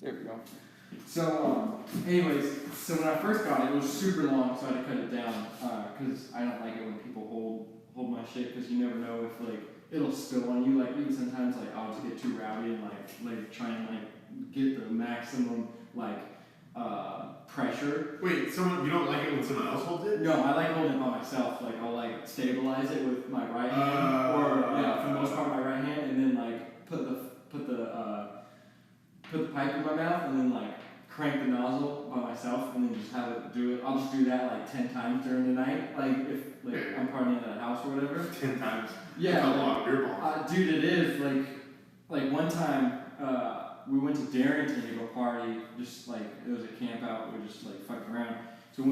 There we go. So, anyways, so when I first got it, it was super long, so I had to cut it down, because I don't like it when people hold my shit, because you never know if, like, it'll spill on you. Like, maybe sometimes, like, I'll just get too rowdy and, like try and, like, get the maximum, like, pressure. Wait, you don't like it when someone else holds it? No, I like holding it by myself. Like, I'll, like, stabilize it with my right hand, or, yeah, for the most part, my right hand, and then, like, put the pipe in my mouth, and then, like, crank the nozzle by myself, and then just have it do it. I'll just do that, like, 10 times during the night, like, if, like, I'm partying at a house or whatever. 10 times? Yeah. That's a lot of beer balls. Dude, it is, like, one time, we went to Darrington to go party, just, like, it was a camp out, we were just, like, fucking around. So it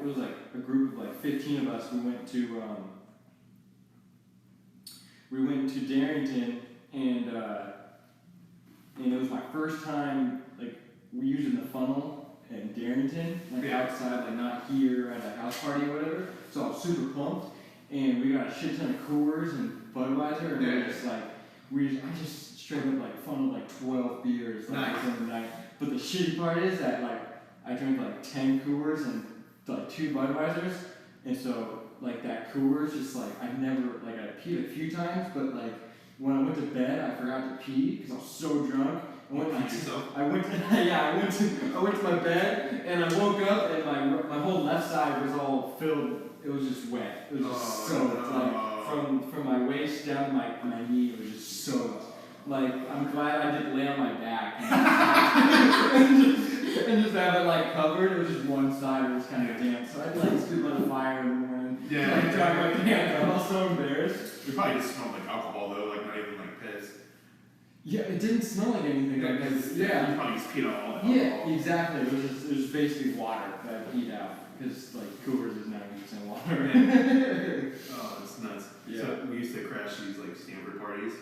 was, like, a group of, like, 15 of us, we went to Darrington, and it was my first time, like, we're using the funnel in Darrington, like outside, like not here at a house party or whatever. So I was super pumped, and we got a shit ton of Coors and Budweiser, and we were just like, I just straight up like funneled like 12 beers like in the night. But the shitty part is that like I drank like 10 Coors and like 2 Budweisers, and so like that Coors just like I peed a few times, but like when I went to bed I forgot to pee because I was so drunk. I went to my bed and I woke up and my whole left side was all filled. It was just wet. It was just soaked. Like from my waist down to my knee, it was just soaked. Like I'm glad I didn't lay on my back and just have it like covered. It was just one side. It was kind of damp. So I had to like sleep on the fire in the morning. Yeah. Like dry my pants. I was so embarrassed. It probably just smelled like alcohol though, like not even like piss. Yeah, it didn't smell like anything. Yeah, yeah. You probably just peed on all that. Yeah, exactly. It was basically water that I peed out because like Coors is 90% water. Oh, that's nuts. Yeah. So we used to crash these like Stanford parties.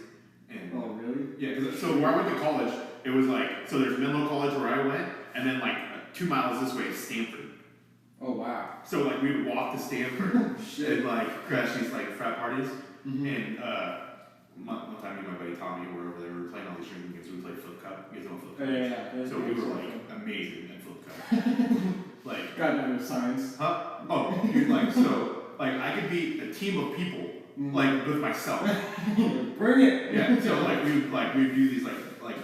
And oh really? Yeah, so where I went to college, it was like there's Menlo College where I went, and then like 2 miles this way is Stanford. Oh wow. So like we would walk to Stanford and like crash these like frat parties, and one time me and my buddy Tommy were over there. We were playing all these drinking games. We played flip cup. You guys know flip cup? Yeah. So we were like amazing at flip cup. Like got no science. Huh? Oh, dude, like so, like I could beat a team of people like with myself. Bring it. Yeah. So like we'd do these like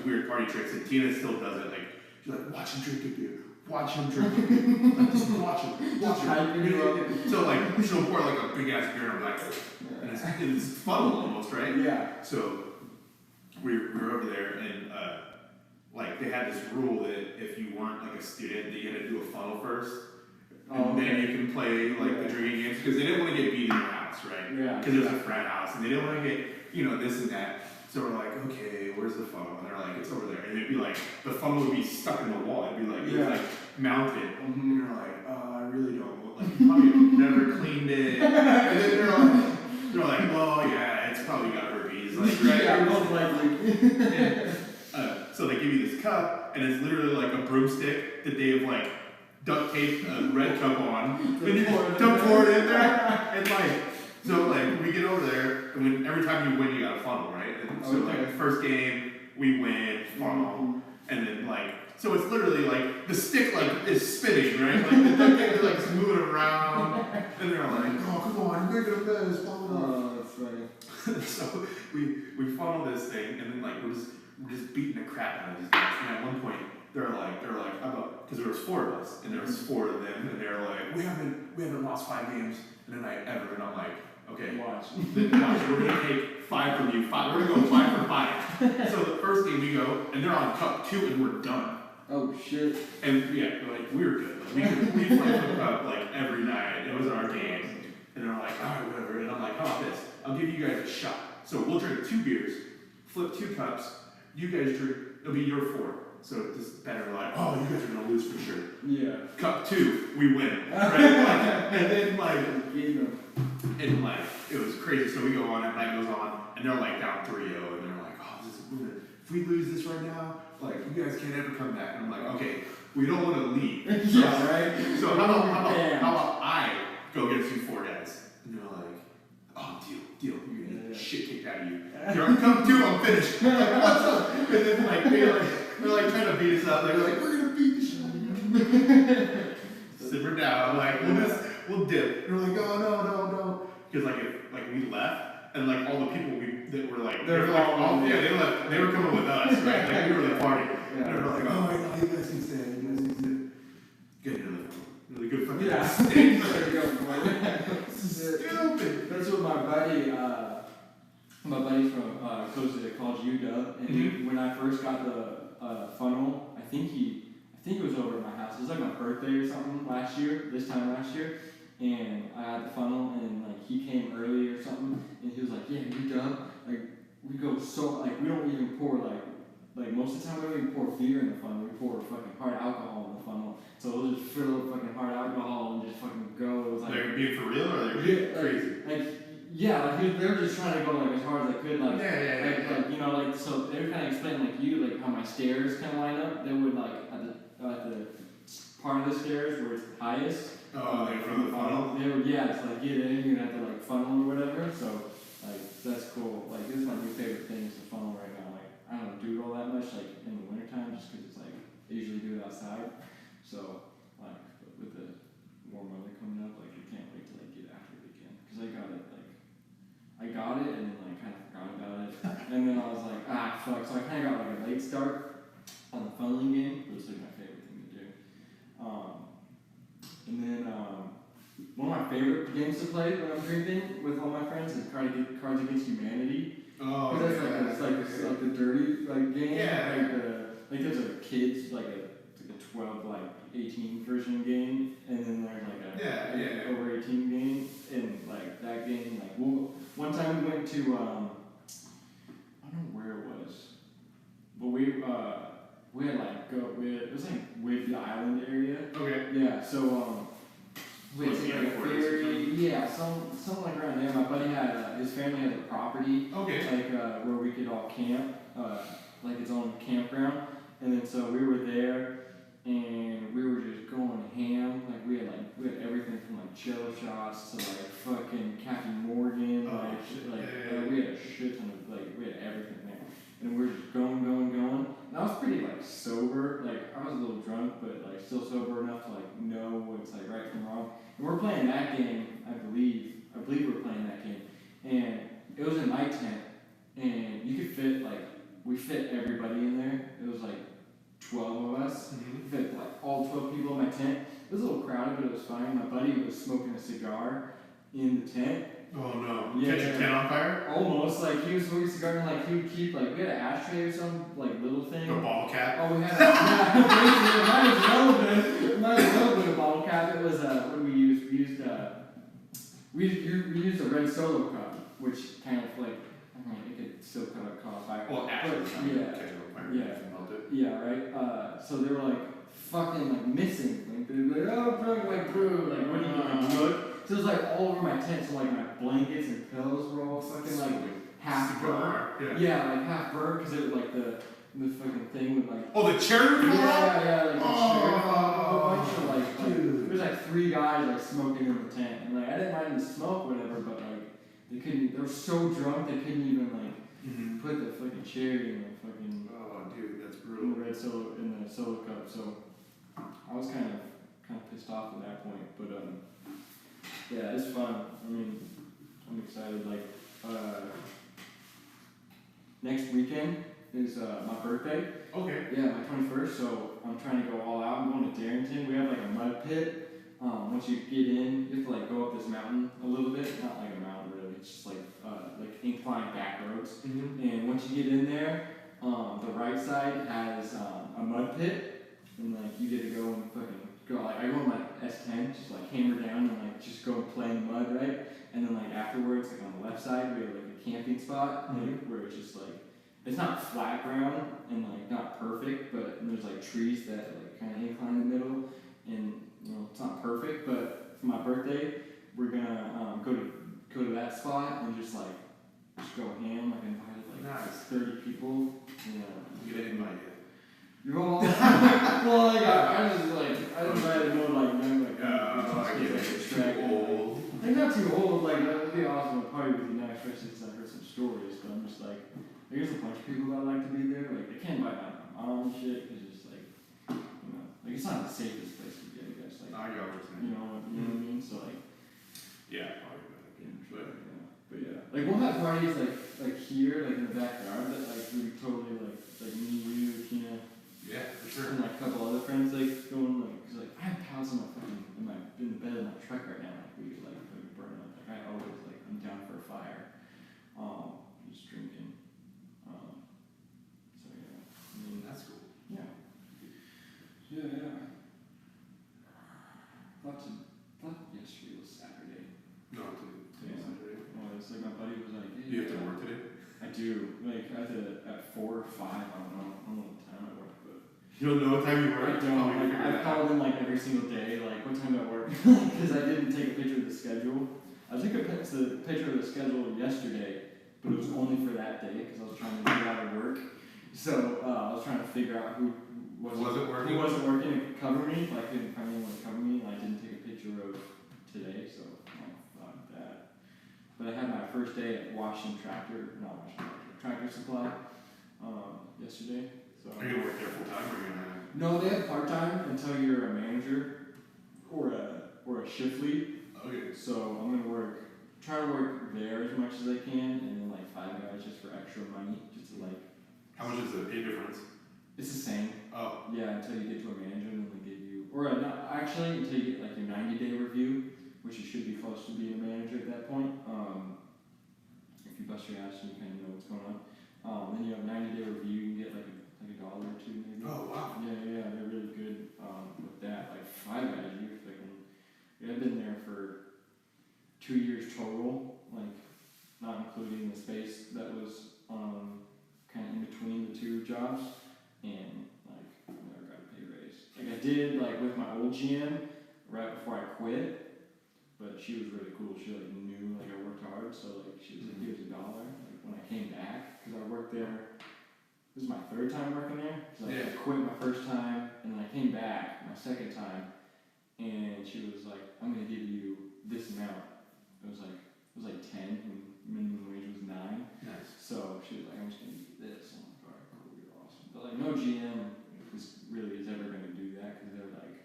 weird party tricks, and Tina still does it. Like she's like, watch him drink a beer. Watch him drink a beer. Like just watch him. So like she'll pour like a big ass beer, and I'm like. And it's funnel almost, right? Yeah. So we were over there, and like they had this rule that if you weren't like a student, that you had to do a funnel first, and then you can play like the drinking games because they didn't want to get beat in your house, right? Yeah. Because it was a frat house, and they didn't want to get this and that. So we're like, okay, where's the funnel? And they're like, it's over there. And it'd be like the funnel would be stuck in the wall. It'd be like it was like mounted, and you're like, I really don't. Like you probably never cleaned it, and then they're like, oh yeah, it's probably got herpes, like, right? Yeah, most likely. So they give you this cup, and it's literally like a broomstick that they have like duct taped a red cup on, and you just pour it in there, and like, so like we get over there, and every time you win, you got a funnel, right? And so like the first game we win, funnel, and then like. So it's literally like the stick like is spinning, right? Like the duct tape is like moving around, and they're like, "Oh, come on, you're making a mess." Oh, that's funny. So we funnel this thing, and then like we're just beating the crap out of these guys. And at one point, they're like, because there was 4 of us, and there was 4 of them, and they're like, we haven't lost 5 games in a night ever, and I'm like, okay, watch, we're gonna take 5 from you, 5. We're gonna go 5 for 5. So the first game we go, and they're on cup 2, and we're done. Oh shit. And yeah, like we were good. Like, we played flip cup like every night. It was our game. And they're like, alright, whatever. And I'm like, how about this? I'll give you guys a shot. So we'll drink 2 beers, flip 2 cups. You guys drink. It'll be your 4. So it's better. Like, oh, you guys are gonna lose for sure. Yeah. Cup 2, we win. Right? And then like it was crazy. So we go on, and night goes on, and they're like down 3-0, and they're like, oh, if we lose this right now. Like, you guys can't ever come back. And I'm like, okay, we don't want to leave. So, yeah, right? So how about I go get you 4 guys? And they're like, oh, deal. You're going to get shit kicked out of you. You're like, come to, I'm finished. I'm like, what's up? And then like they're like trying to beat us up. They're like, we're gonna beat the shit out of you. Simmer down. Like we'll dip. And we're like, oh no. Because like we left and like all the people that were like they were like they left. They were coming with us, right? Like we were like partying. Yeah. And they were like, oh my god, you guys can stay. Get into the phone. Really good fucking There you go, boy. Stupid. That's what my buddy from goes to college UW, and when I first got the funnel, I think it was over at my house. It was like my birthday or something this time last year, and I had the funnel, and like he came early or something, and he was like, yeah, UW, like we go so like we don't even pour like most of the time we don't even pour beer in the funnel. We pour fucking hard alcohol in the funnel. So we'll just fill up fucking hard alcohol and just fucking go. It was like they're being for real or they're being crazy? They were just trying to go like as hard as I could, like yeah. you know, like so they were kind of explaining like you like how my stairs kind of line up. They would like at the part of the stairs where it's highest. Oh, like from the funnel. They would it's like get in, you're gonna have to like funnel or whatever. So like that's cool. Like this is my new favorite thing is the funnel right now. Like I don't do it all that much like in the wintertime just because it's like I usually do it outside. So like with the warm weather coming up, like I can't wait to like get after it again because I got it and then like kind of forgot about it and then I was like fuck. So I kind of got like a late start on the funneling game. It was like my favorite thing to do. And then one of my favorite games to play when I'm drinking with all my friends is Cards Against Humanity. Oh, it's like the dirty like game. Yeah. Like there's a kids like a 12 like 18 version game, and then there's like a over 18 game, and like that game like one time we went to I don't know where it was, but we had like it was like Whidbey Island area. Okay. Yeah. So we had like a ferry. Yeah. Something like around there. My buddy had his family had a property. Okay. Like where we could all camp, like its own campground, and then so we were there. And we were just going ham. Like we had everything from like jello shots to like fucking Captain Morgan. We had a shit ton of we had everything there. And we were just going. And I was pretty like sober. Like I was a little drunk, but like still sober enough to like know what's like right from wrong. And we're playing that game. I believe we were playing that game. And it was a night tent, and you could fit we fit everybody in there. It was like 12 of us. Mm-hmm. Fit like all 12 people in my tent. It was a little crowded, but it was fine. My buddy was smoking a cigar in the tent. Oh no! Yeah, catch your tent on fire? Almost. Like he was smoking a cigar, and like he would keep we had an ashtray or some like little thing. A bottle cap. Oh, we had basically mine was relevant a bottle cap. It was what did we use? We used a red Solo cup, which kind of it could still kind of cause fire. Well, actually, catch it on fire. Yeah. Yeah, right. So they were fucking missing. They were brew. What do you look? So it was all over my tent. So my blankets and pillows were all fucking half burnt. Yeah, half burnt because it was the fucking thing with Oh, the cherry pie. Yeah, there was 3 guys smoking in the tent, and I didn't mind the smoke, whatever, but they couldn't. They were so drunk they couldn't even put the fucking cherry in the fucking. Oh, dude, that's brutal. In the red solo in the solo cup, so I was kind of pissed off at that point, but yeah, it's fun. I mean, I'm excited. Next weekend is my birthday. Okay. Yeah, my 21st. So I'm trying to go all out. I'm going to Darrington. We have a mud pit. Once you get in, you have to go up this mountain a little bit. Not like a mountain really. It's just inclined back roads. Mm-hmm. And once you get in there, the right side has a mud pit, and you get to go and fucking go. I go on S10, just hammer down and just go and play in the mud, right? And then afterwards, on the left side, we have a camping spot where it's just it's not flat ground and not perfect, but there's trees that kind of incline in the middle, and it's not perfect. But for my birthday, we're gonna go to that spot and just go ham. Invited 30 people. You get invited. You're all well. I just invited more I get it. Too old. Like not too old, like that'd be awesome to party with you now, especially since I heard some stories. But I'm just like, there's a bunch of people that like to be there. Like they can't invite my mom and shit because it's like, like it's not the safest place to be, I guess. Like I got what you're saying. you know what I mean? So like, Yeah, probably better. but yeah, like we'll have parties like here, like in the backyard, that like we totally like me, you, Tina, Yeah, for sure. and like a couple other friends like going like, cause like I have pals in the bed of my truck right now, like we like burn up. Like I always like I'm down for a fire, just drinking, so yeah, I mean That's cool. yeah. Thought yesterday was Saturday. No, today's Saturday. Oh, it's like my buddy was like, hey, Do you have to work today? I do. Like I have to at 4 or 5. I don't know what time I work, but You don't know what time you work? I don't. Like I called him like every single day. Like what time do I work? Because I didn't take a picture of the schedule. I took a picture of the schedule yesterday, but it was only for that day because I was trying to get out of work. So I was trying to figure out who wasn't working to cover me. If I couldn't find anyone to cover me, and I didn't take a picture of today, so fuck that. But I had my first day at Tractor Supply yesterday. So Are you gonna work there full time or are you gonna? no, they have part time until you're a manager or a shift lead. Okay. So I'm gonna try to work there as much as I can, and then like 5 guys just for extra money, just to like. How much is the pay difference? It's the same. Oh. Yeah, until you get to a manager, and then they give you, or not actually until you get like your 90-day review, which you should be close to being a manager at that point. If you bust your ass and you kind of know what's going on, then you have a 90-day review. You can get like $1 or $2 maybe. Oh wow. Yeah, they're really good with that. Like 5 guys, you're freaking. Yeah, I've been there for 2 years total, like not including the space that was kind of in between the 2 jobs, and like I never got a pay raise. Like I did like with my old GM right before I quit, but she was really cool. She like knew like I worked hard, so like she was like, here's $1. Like when I came back, because I worked there. This is my 3rd time working there. So I quit my 1st time, and then I came back my 2nd time, and she was like, I'm gonna give you this amount. It was like 10, and minimum wage was 9. Nice. So she was like, I'm just gonna give you this. I'm like, alright, cool, you're awesome. But like no GM is ever gonna do that, because they're like,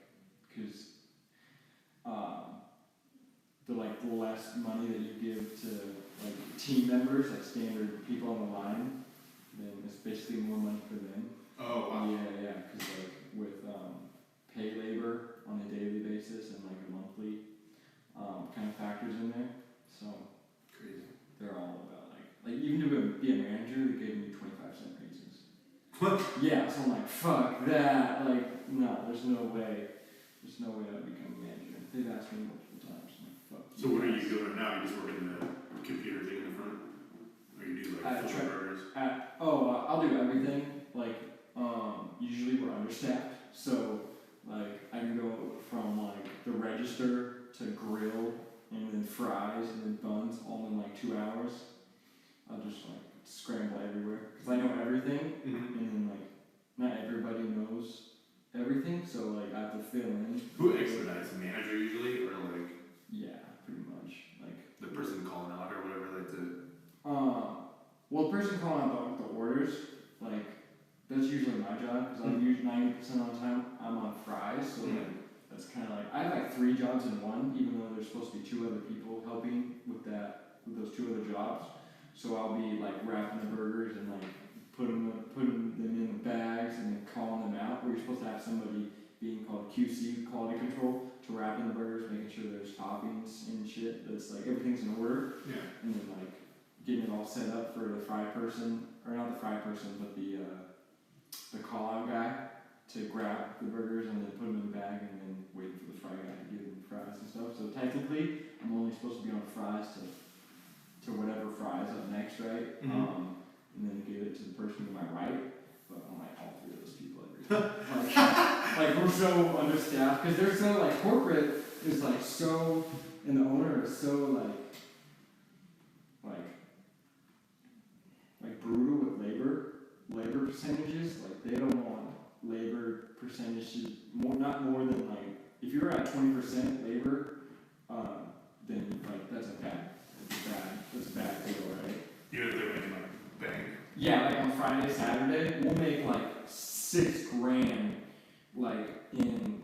the less money that you give to like team members, like standard people on the line, then it's basically more money for them. Oh wow. Yeah, because like with pay labor on a daily basis and like a monthly kind of factors in there. So Crazy. they're all about like even to be a manager, they gave me 25-cent raises. What? Yeah, so I'm like, fuck that. Like, no, there's no way I'd become a manager. They've asked me multiple times. I'm like, fuck. So what are you doing now? You just working the computer thing in the front? Or you do like full burgers? I'll do everything. Like, usually we're understaffed, so like I can go from like the register to grill and then fries and then buns all in like 2 hours. I'll just like scramble everywhere because I know everything, and then like not everybody knows everything, so like I have to fill in. Who expedites? The manager usually, or like? Yeah, pretty much. Like the person calling out or whatever, like the. Well, the person calling out the orders, like that's usually my job because I use 90% of the time I'm on fries, so like that's kind of like I have like 3 jobs in one, even though there's supposed to be 2 other people helping with those 2 other jobs. So I'll be like wrapping the burgers and like putting them in the bags and then calling them out. Where you're supposed to have somebody being called QC, quality control, to wrap in the burgers, making sure there's toppings and shit. That's like everything's in order. Yeah. And then like getting it all set up for the fry person, or not the fry person, but the call out guy to grab the burgers and then put them in the bag and then waiting for the fry guy to give them the fries and stuff. So technically, I'm only supposed to be on fries to whatever fries up next, right? And then give it to the person to my right. But I'm like all 3 of those people every time. like we're so understaffed because they're so like corporate is like so, and the owner is so like brutal with labor percentages. Like they don't want labor percentages not more than like if you're at 20% labor, then like Saturday, we'll make like $6,000 like in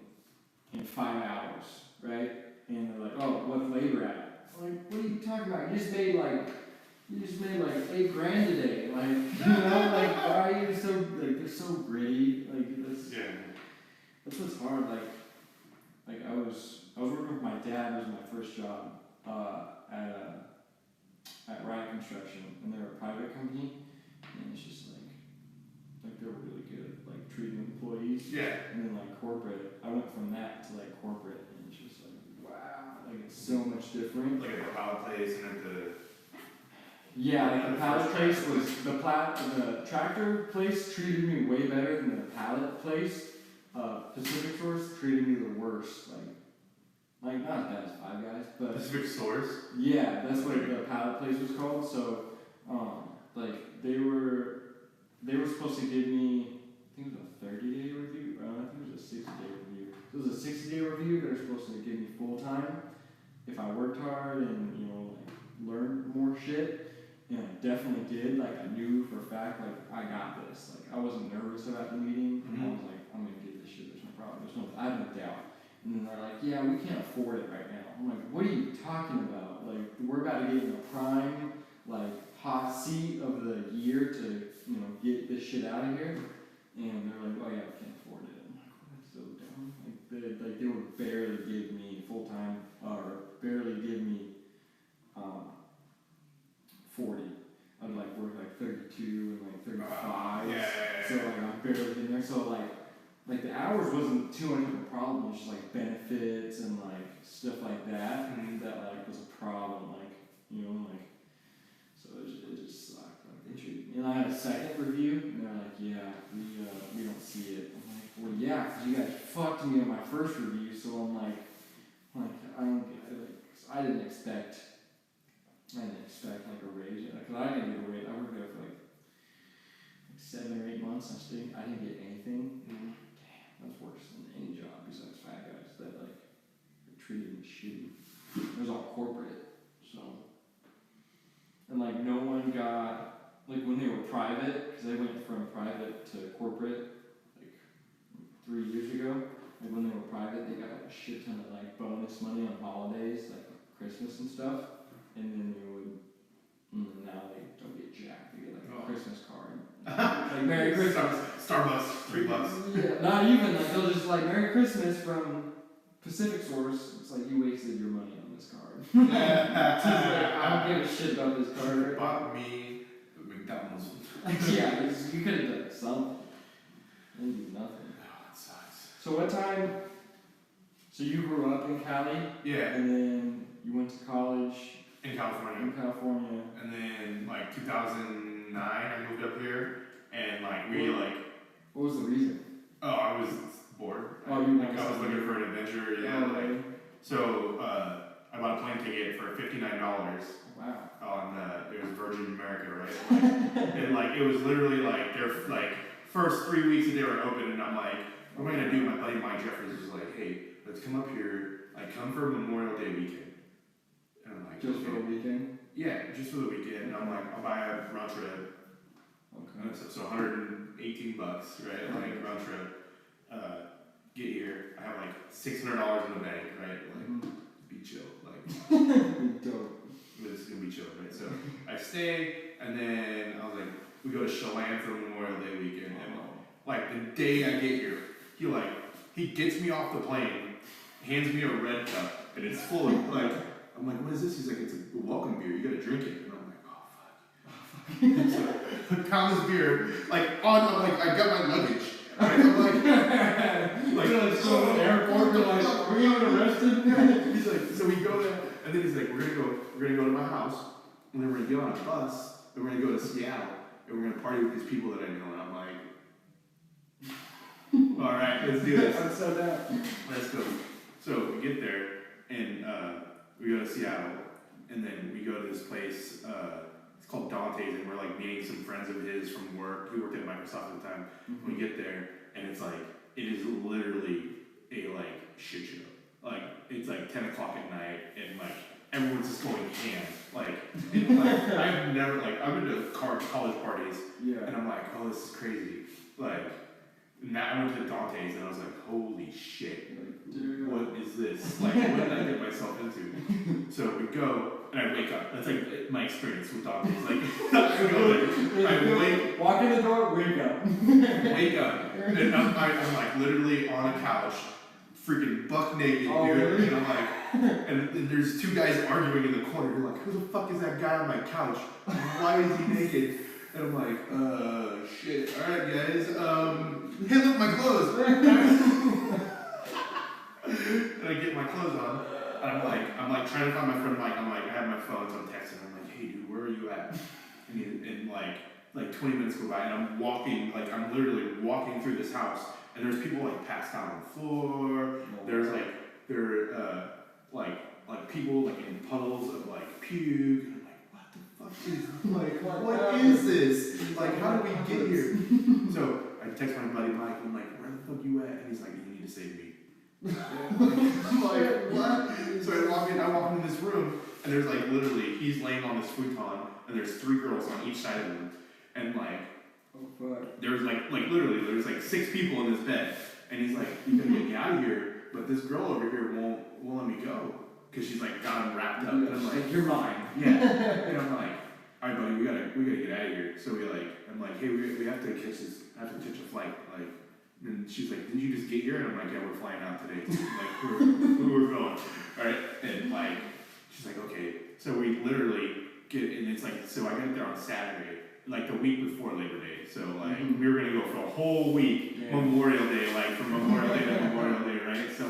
5 hours, right? And they're like, oh, what's labor at? I'm like, what are you talking about? You just made like $8,000 today. Like, you know, like why are you so like they're so gritty? Like that's what's hard. Like I was working with my dad. It was my first job at Riot Construction, and they're a private company, and it's just like they're really good at like treating employees. Yeah. And then like corporate, I went from that to like corporate, and it's just like wow, like it's so much different. Like at the pallet place and at the. Yeah, like the pallet place was the tractor place treated me way better than the pallet place. Pacific Source treated me the worst. Like not as bad as Five Guys, but Pacific Source. yeah, that's what the pallet place was called. So, like they were supposed to give me, I think it was a 30-day review. I think it was a 60-day review. It was a 60-day review. They were supposed to give me full time if I worked hard and like learned more shit. And I definitely did. Like I knew for a fact, like I got this. Like I wasn't nervous about the meeting. Mm-hmm. I was like, I'm gonna get this shit. There's no problem. I have no doubt. And then they're like, yeah, we can't afford it right now. I'm like, what are you talking about? Like we're about to get in the prime, like hot seat of the year to get this shit out of here. And they're like, oh yeah, we can't afford it. I'm like, well, that's so dumb. Like they would barely give me full time or barely give me 40. I'd like work like 32 and like 35. Yeah. So like I'm barely in there. So like the hours wasn't too much of a problem. It's just like benefits and like stuff like that. Mm-hmm. That like was a problem. Like so it just sucked. Like they treated me. And I had a second review, and they're like, yeah, we don't see it. I'm like, well, yeah, because you guys fucked me on my first review. So I'm like I don't get it. Like, I didn't expect like a raise, because I didn't get a raise. I worked there for like 7 or 8 months. I didn't get anything. Mm-hmm. Damn, that's worse than any job besides Fat Guys. That like treated me shitty. It was all corporate, so and like no one got like when they were private, because they went from private to corporate like 3 years ago. Like when they were private, they got like a shit ton of like bonus money on holidays, like Christmas and stuff. And then they would, now they don't get jack. They get like a Christmas card. Like Merry Christmas. Starbucks, $3. Yeah, not even. Like they'll just like Merry Christmas from Pacific Source. It's like you wasted your money on this card. Like, I don't give a shit about this card. Right? Bought me McDonald's. Yeah, you could have done something. They do nothing. Oh, it sucks. So what time? So you grew up in Cali? Yeah. And then you went to college. In California. And then, like, 2009, I moved up here, and, like, What was the reason? Oh, I was bored. Oh, I was looking for an adventure, yeah. Oh, really? So, I bought a plane ticket for $59. Wow. On, it was Virgin America, right? And, like, it was literally, like, their, like, first 3 weeks that they were open, and I'm like, what am I going to do? My buddy Mike Jeffries was like, hey, let's come up here, like, come for Memorial Day weekend. And I'm like, just for a weekend? Yeah, just for the weekend. And I'm like, I'll buy a round trip. Okay. So $118, right? Like round trip. Get here. I have like $600 in the bank, right? Like, be chill. Like, dope. It's gonna be chill, right? So I stay, and then I was like, we go to Chelan for Memorial Day weekend, and like the day I get here, he gets me off the plane, hands me a red cup, and it's full of like. I'm like, what is this? He's like, it's a welcome beer. You gotta drink it. And I'm like, oh fuck. So I count this beer, I got my luggage. Right? I'm like, so the airport, we're like, are we getting arrested? He's like, so we go there, and then he's like, we're gonna go to my house, and then we're gonna get on a bus, and we're gonna go to Seattle, and we're gonna party with these people that I know. And I'm like, all right, let's do this. I'm so down. Let's go. So we get there, and we go to Seattle, and then we go to this place, it's called Dante's, and we're like meeting some friends of his from work. He worked at Microsoft at the time. Mm-hmm. We get there, and it's like, it is literally a like shit show. Like, it's like 10 o'clock at night, and like, everyone's just going ham. I've never, I've been to college parties, Yeah. and I'm like, oh, this is crazy. And I went to Dante's, and I was like, holy shit, Dude. what is this? What did I get myself into? So we go, and I wake up. That's my experience with Dante's. I go there, I walk in the door, wake up. wake up, and I'm literally on a couch, freaking buck naked, oh, dude. Really? And I'm and there's two guys arguing in the corner. You're like, who the fuck is that guy on my couch? Why is he naked? And I'm like, shit. All right, guys. Hey, look, my clothes. And I get my clothes on, and I'm trying to find my friend Mike. I have my phone, so I'm texting. I'm like, hey, dude, where are you at? And 20 minutes go by, and I'm walking, I'm literally walking through this house, and there's people passed out on the floor. There's people in puddles of puke. And I'm like, what is this? How did we get here? So I text my buddy Mike. I'm like, where the fuck you at? And he's like, you need to save me. I'm like, what? So I walk into this room, and there's literally, he's laying on this futon, and there's 3 girls on each side of him, and oh fuck. there's literally, there's 6 people in this bed, and he's like, you gotta get me out of here, but this girl over here won't let me go, because she's got him wrapped up, and I'm like, you're mine. yeah, and I'm like, all right, buddy, we gotta get out of here. So I'm like, hey, we have to catch a flight, and she's like, did you just get here? And I'm like, yeah, we're flying out today. We're going, all right, and she's like, okay. So we literally get, and it's so I got there on Saturday, the week before Labor Day. So we were gonna go for a whole week, yeah. Memorial Day, from Memorial Day to Memorial Day, right? So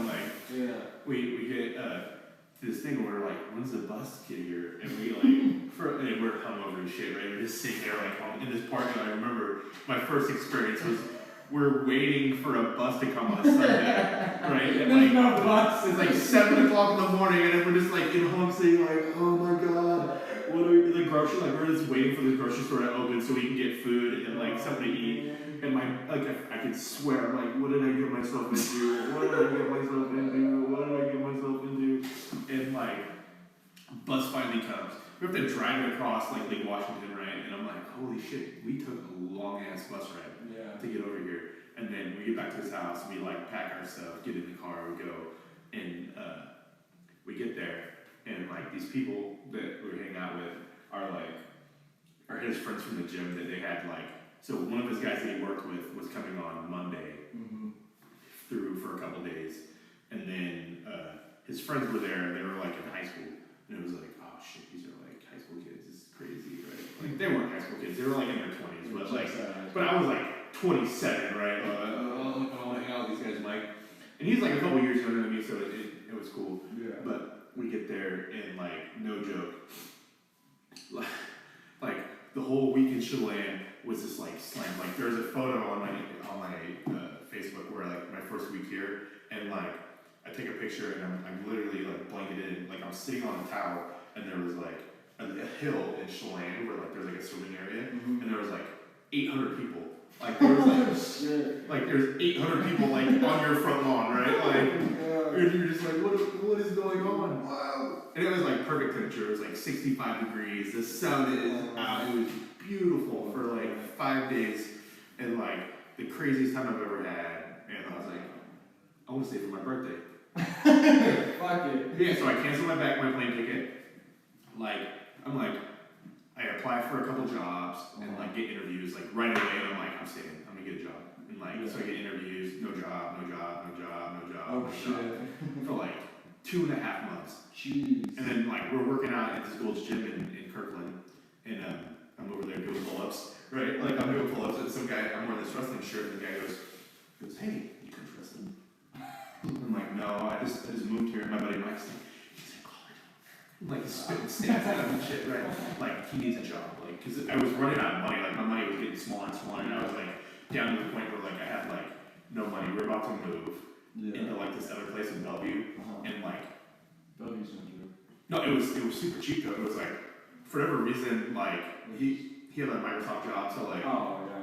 yeah. we get this thing where when's the bus get here? And we and we're hungover as shit, right? We're just sitting there in this parking lot. I remember my first experience was we're waiting for a bus to come on a Sunday, right? And There's no bus. It's 7 o'clock in the morning, and then we're just in home saying oh my god, what are we, the grocery? We're just waiting for the grocery store to open so we can get food and something to eat. And I could swear, I'm like, what did I get myself into? What did I get myself into? What did I get myself into? And bus finally comes. We have to drive it across Lake Washington, right? And I'm like, holy shit, we took a long ass bus ride to get over here. And then we get back to his house, we pack our stuff, get in the car, we go, and we get there, and these people that we hang out with are his friends from the gym that they had so one of his guys that he worked with was coming on Monday through for a couple days, and then his friends were there, and they were in high school, and it was oh shit, these are high school kids, this is crazy, right? They weren't high school kids, they were in their 20s, but I was 27, right? I want to hang out with these guys, Mike. And he's a couple years younger than me, so it was cool. Yeah. But we get there, and no joke, the whole week in Chelan was just slam. There's a photo on my Facebook where my first week here, and I take a picture, and I'm literally blanketed in, I'm sitting on a towel, and there was a hill in Chelan where there's a swimming area, and there was 800 people. There was there's 800 people on your front lawn, right? And you're just what is going on? Wow. And it was perfect temperature. It was 65 degrees. The sun is out. It was beautiful for 5 days, and the craziest time I've ever had. And I was I want to stay for my birthday. Fuck it. Yeah, so I canceled my plane ticket. I apply for a couple jobs and get interviews right away, and I'm staying. I'm gonna get a job. And so I get interviews, no job. Oh shit. For 2.5 months. Jeez. And then we're working out at this Gold's Gym in Kirkland, and I'm over there doing pull-ups, right? I'm doing pull-ups, and some guy, I'm wearing this wrestling shirt, and the guy goes, hey, you coach wrestling? I'm no, I just moved here, and my buddy Mike's he's spitting stats out and shit, right? He needs a job, because I was running out of money, my money was getting smaller and smaller, and I was down to the point where I had no money. We're about to move into this other place in Bellevue, and Bellevue's not true. no, it was super cheap though. It was for whatever reason, he had a Microsoft job, so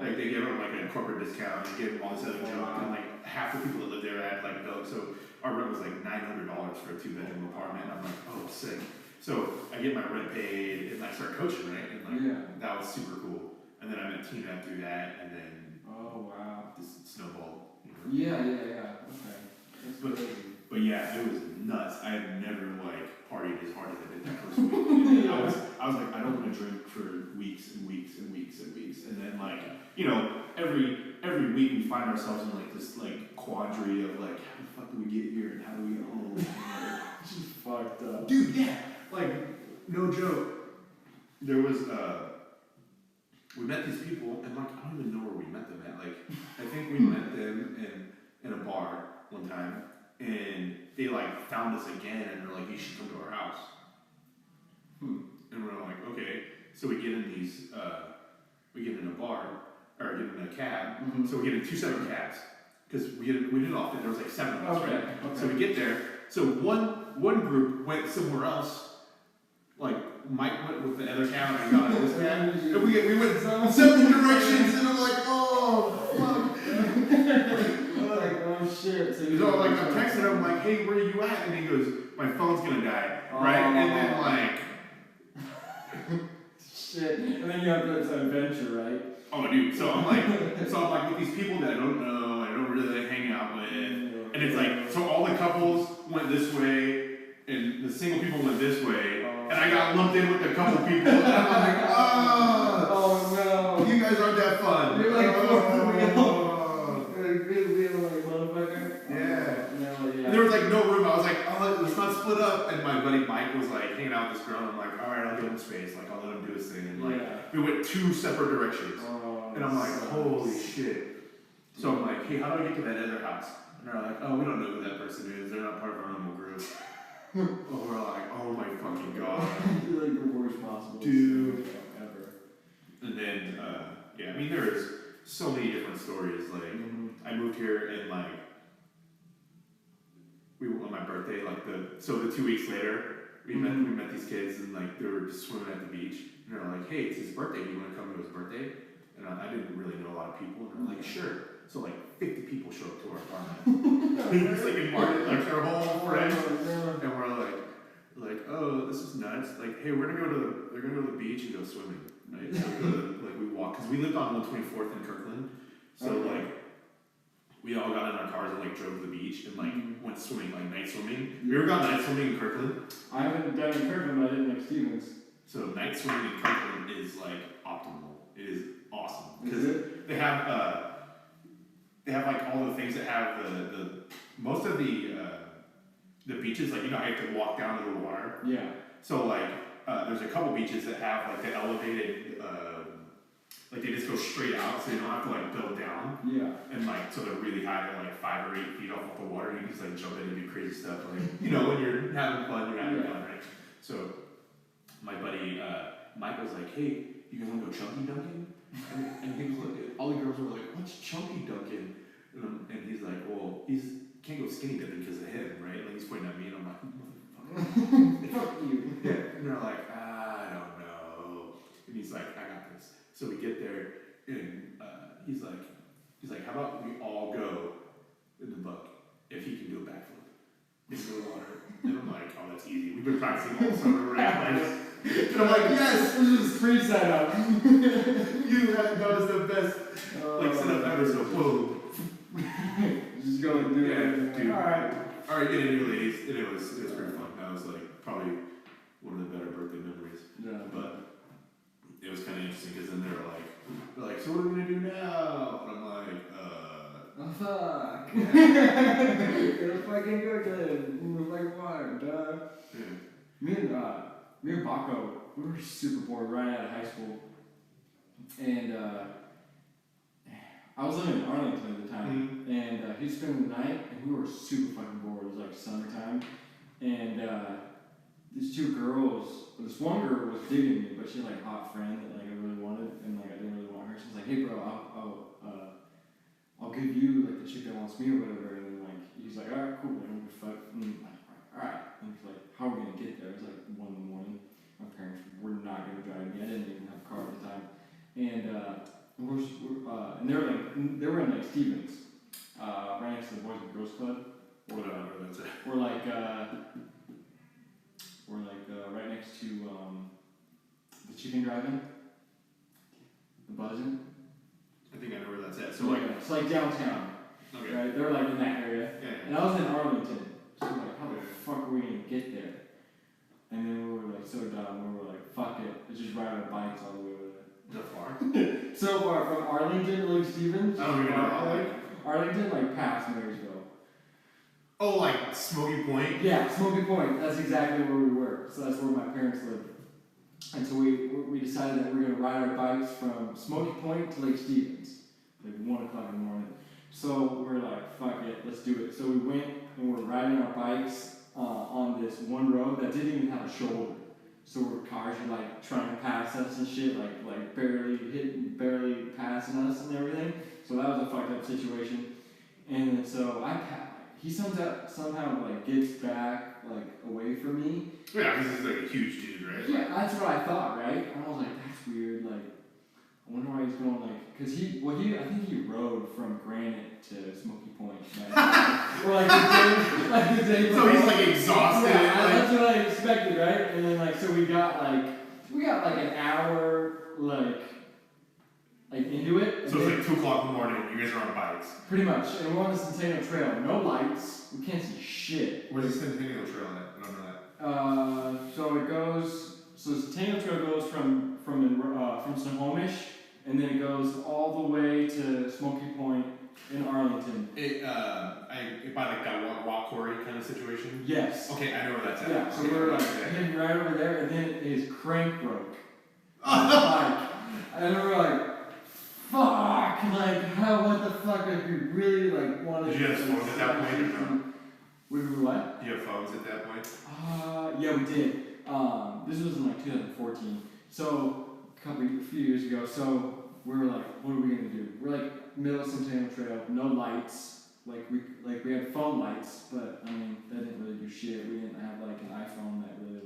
they gave him a corporate discount, and gave him all this other junk, and half the people that lived there had so our rent was $900 for a 2-bedroom apartment, and I'm oh sick. So I get my rent paid and I start coaching, right? And like that was super cool. And then I met Tina through that, and then this snowballed. You know? Yeah. Okay. That's crazy. But yeah, it was nuts. I had never like partied as hard as I did that first week. I was like, I don't want to drink for weeks and weeks and weeks and weeks. And then like, you know, every week we find ourselves in like this like quandary of like, how the fuck do we get here and how do we get home? It's just fucked up. Dude, yeah. Like, no joke. There was we met these people and like I don't even know where we met them at. Like I think we met them in a bar one time. And they like found us again and they're like, you should come to our house. And we're like, okay. So we get in these, we get in a bar, or get in a cab. So we get in 2 separate cabs. Because we did often, there was like 7 of us, right? Okay. So we get there. So one group went somewhere else. Like Mike went with the other cab and I got in this cab. And we went separate directions and I'm like, oh, fuck. Oh shit. So like I'm texting him like, hey, where are you at? And he goes, my phone's gonna die, right? And then like, shit. And then you have this adventure, right? Oh, dude. So I'm like with these people that I don't know, I don't really hang out with, and it's like, so all the couples went this way, and the single people went this way, and I got lumped in with the couple people, and I'm like, oh no, you guys aren't that fun. You're like, And there was like no room. I was like, oh, let's not split up. And my buddy Mike was like hanging out with this girl. And I'm like, all right, I'll give him space. Like, I'll let him do his thing. And like, we went 2 separate directions. And I'm like, holy shit. So I'm like, hey, how do I get to that other house? And they're like, oh, we don't know who that person is. They're not part of our normal group. Oh, we're like, oh my fucking god. You're like the worst possible dude ever. And then, yeah, I mean, there's so many different stories. Like, I moved here and like, we went on my birthday, like so the 2 weeks later, we met these kids and like they were just swimming at the beach and they're like, hey, it's his birthday, do you want to come to his birthday? And I didn't really know a lot of people and they're like, sure. So like 50 people show up to our apartment. It's like invited like their whole friends. And we're like, oh, this is nuts. Like, hey, they're gonna go to the beach and go swimming, right? So we walk, because we lived on 124th in Kirkland. So like, we all got in our cars and like drove to the beach and like went swimming, like night swimming. Have you ever gone night swimming in Kirkland? I haven't done it in Kirkland, but I did in like Stevens. So night swimming in Kirkland is like optimal. It is awesome because they have like all the things that have the most of the beaches, like, you know, I have to walk down to the water. Yeah. So like there's a couple beaches that have like the elevated. Like they just go straight out, so you don't have to like build down. Yeah. And like, so they're really high, they're like 5 or 8 feet off the water. You can just like jump in and do crazy stuff. Like, you know, when you're having fun, right? So my buddy Mike was like, hey, you guys want to go chunky dunking? And he was like, all the girls were like, what's chunky dunking? And he's like, well, can't go skinny dipping because of him, right? Like he's pointing at me, and I'm like, motherfucker. Fuck you. Yeah. And they're like, I don't know. And he's like, I got this. So we get there, and he's like, how about we all go in the book if he can do a backflip into the water? And I'm like, oh, that's easy. We've been practicing all summer, right? And I'm like, yes, this is free setup. That was the best setup ever. So boom. Just go and do it. Dude. All right, get in your ladies, and it was pretty fun. That was like probably one of the better birthday memories. Yeah. But it was kind of interesting because then they're like, so what are we gonna do now? And I'm like, oh fuck. It's fucking Kirkland. In the fucking water, duh. Yeah. Me and Baco, we were super bored right out of high school. And I was living in Arlington at the time. And he spent the night, and we were super fucking bored. It was like summertime. And these 2 girls, this one girl was digging me, but she had like a hot friend that like I really wanted, and like I didn't really want her. So I was like, hey bro, I'll give you like the chick that wants me or whatever. And then like he's like, alright, cool, I don't give a fuck. And I'm like, alright. And he's like, how are we gonna get there? It was like 1 in the morning. My parents were not gonna drive me. I didn't even have a car at the time. And and they were in like Stevens, right next to the Boys and Girls Club. Whatever that's it. Or like We're like right next to the chicken drive-in, the Buzzin'. I think I know where that's at. So like, it's like downtown, okay. right? They're like in that area, Yeah. and I was in Arlington. So we're like, how the fuck are we gonna get there? And then we were like so dumb. We were like, fuck it, let's just ride our bikes all the way over Is that far? there. So far from Arlington to Lake Stevens. I don't even know. Arlington, like past Marysville. Oh, like Smoky Point? Yeah, Smoky Point. That's exactly where we were. So that's where my parents lived. And so we decided that we were going to ride our bikes from Smoky Point to Lake Stevens, like 1 o'clock in the morning. So we're like, fuck it, let's do it. So we went and we're riding our bikes on this one road that didn't even have a shoulder. So cars were like trying to pass us and shit, like barely passing us and everything. So that was a fucked up situation. And then so he somehow like gets back like away from me. Yeah, because he's like a huge dude, right? Yeah, that's what I thought, right? And I was like, that's weird. Like, I wonder why he's going like, cause I think he rode from Granite to Smoky Point. Or like the day So he's like exhausted. Yeah, that's what I expected, right? And then like, so we got like an hour like into it. So it's like 2 o'clock in the morning. You guys are on bikes. Pretty much, and we're on the Centennial Trail. No lights. We can't see shit. Where's the Centennial Trail at? I don't know that. So it goes. So the Centennial Trail goes from Snohomish, and then it goes all the way to Smoky Point in Arlington. By like that rock quarry kind of situation. Yes. Okay, I know where that's at. Yeah. So we're like heading right over there, and then his crank broke. And we're like, fuck! Like, what the fuck? Like, we really like wanted. Did you have phones at that point or no? We what? Do you have phones at that point? Yeah, we did. This was in like 2014. So a few years ago. So we were like, what are we gonna do? We're like middle of Centennial Trail, no lights. We had phone lights, but I mean that didn't really do shit. We didn't have like an iPhone that really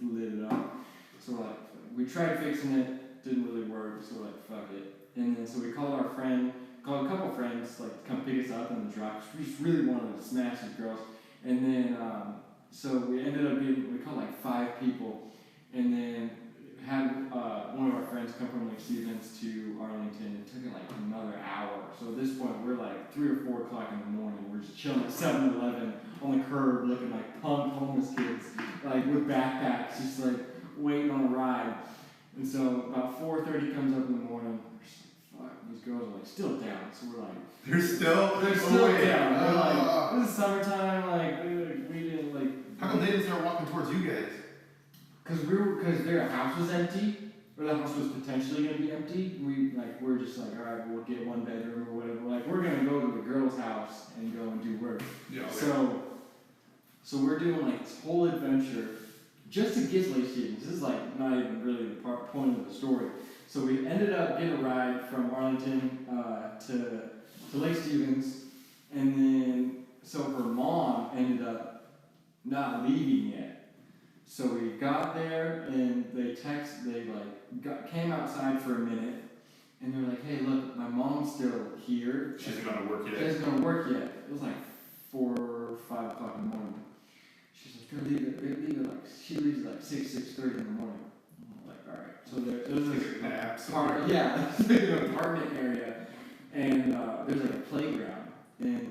lit it up. So like we tried fixing it, didn't really work. So we're like, fuck it. And then so we called a couple friends like to come pick us up in the drop. We just really wanted to smash these girls. And then so we ended up we called like 5 people, and then had one of our friends come from Lake Stevens to Arlington. It took it like another hour. So at this point we're like 3 or 4 o'clock in the morning. We're just chilling at 7-Eleven on the curb looking like punk homeless kids, like with backpacks, just like waiting on a ride. And so about 4:30 comes up in the morning. We're just like, fuck, these girls are like still down. So we're like, they're still down. We're like, this is summertime. Like we didn't like. How come they didn't start walking towards you guys? Because their house was empty, or the house was potentially going to be empty. We're just like, all right, we'll get 1 bedroom or whatever. Like we're gonna go to the girl's house and go and do work. Yeah. So we're doing like this whole adventure just to get to Lake Stevens. This is like not even really the point of the story. So we ended up getting a ride from Arlington to Lake Stevens, and then so her mom ended up not leaving yet. So we got there and came outside for a minute, and they were like, hey, look, my mom's still here. She hasn't gone to work yet. She hasn't gone to work yet. It was like 4 or 5 o'clock in the morning. She's like, leave it like, she leaves at like 6:30 in the morning. I'm like, all right. So there's an apartment area, and there's like a playground, and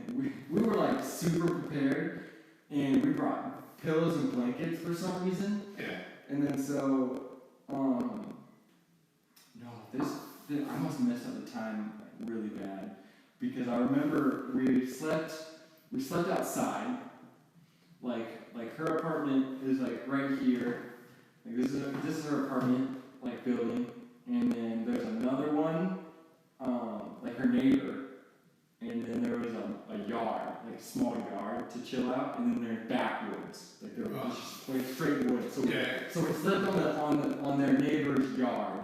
we were like super prepared, and we brought pillows and blankets for some reason. Yeah. And then so, I must have messed up the time really bad, because I remember we slept outside, like her apartment is like right here, like this is her apartment, like building, and then there's another one, like her neighbor, and then there was a yard, like a small yard to chill out, and then there's backwoods, like there was just like straight wood. So we slept on their neighbor's yard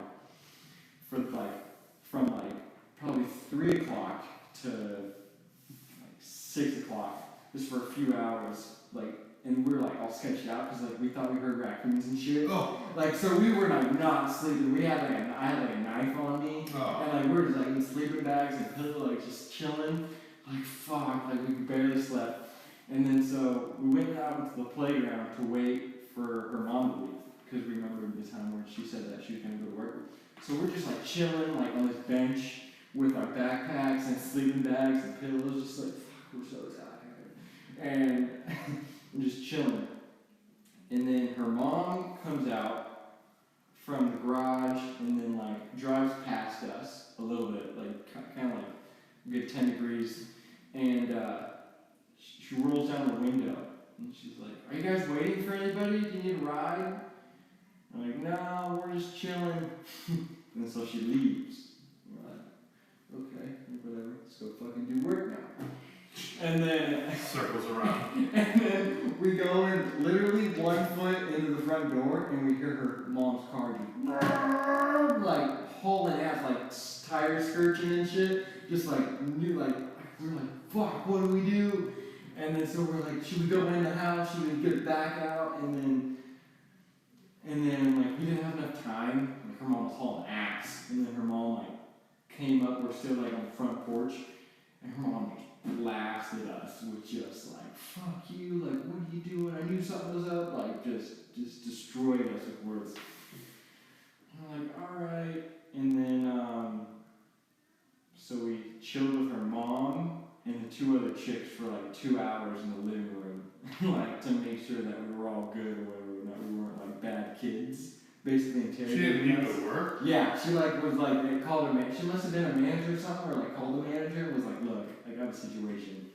from probably 3 o'clock to like 6 o'clock, just for a few hours, and we were like all sketched out because like we thought we heard raccoons and shit. So we were like not sleeping. I had like a knife on me, and like we were just like in sleeping bags and pillow, like just chilling. Like fuck, like we barely slept. And then so we went out into the playground to wait for her mom to leave, because we remember the time where she said that she was going to go to work. So we're just like chilling, like on this bench with our backpacks and sleeping bags and pillows, just like, fuck, we're so tired. And we're just chilling. And then her mom comes out from the garage and then like drives past us a little bit, like kind of like a good 10 degrees. And she rolls down the window and she's like, "Are you guys waiting for anybody? Do you need a ride?" I'm like, "No, we're just chilling." And so she leaves. We're like, "Okay, whatever, let's go fucking do work now." And then circles around. And then we go in literally 1 foot into the front door and we hear her mom's car just like hauling ass, like tire scratching and shit. Just like we're like, fuck, what do we do? And then so we're like, should we go in the house? Should we get it back out? And then like we didn't have enough time. Like her mom was hauling ass. And then her mom like came up, we're still like on the front porch, and her mom like blasted us with just like, fuck you, like what are you doing? I knew something was up, like just destroyed us with words. And I'm like, alright. And then so we chilled with her mom and the 2 other chicks for like 2 hours in the living room, like to make sure that we were all good or whatever, that we weren't like bad kids. Basically interrogating us. She didn't leave to work? Yeah, she like was like, they called her man. She must have been a manager or something, or like called the manager and was like, look, I got a situation.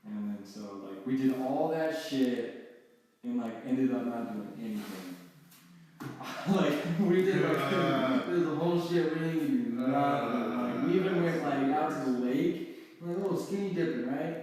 And then so like we did all that shit and like ended up not doing anything. Like we did like there's a whole shit we didn't do nothing. Like we even went like out to the lake, like a little skinny dipping, right?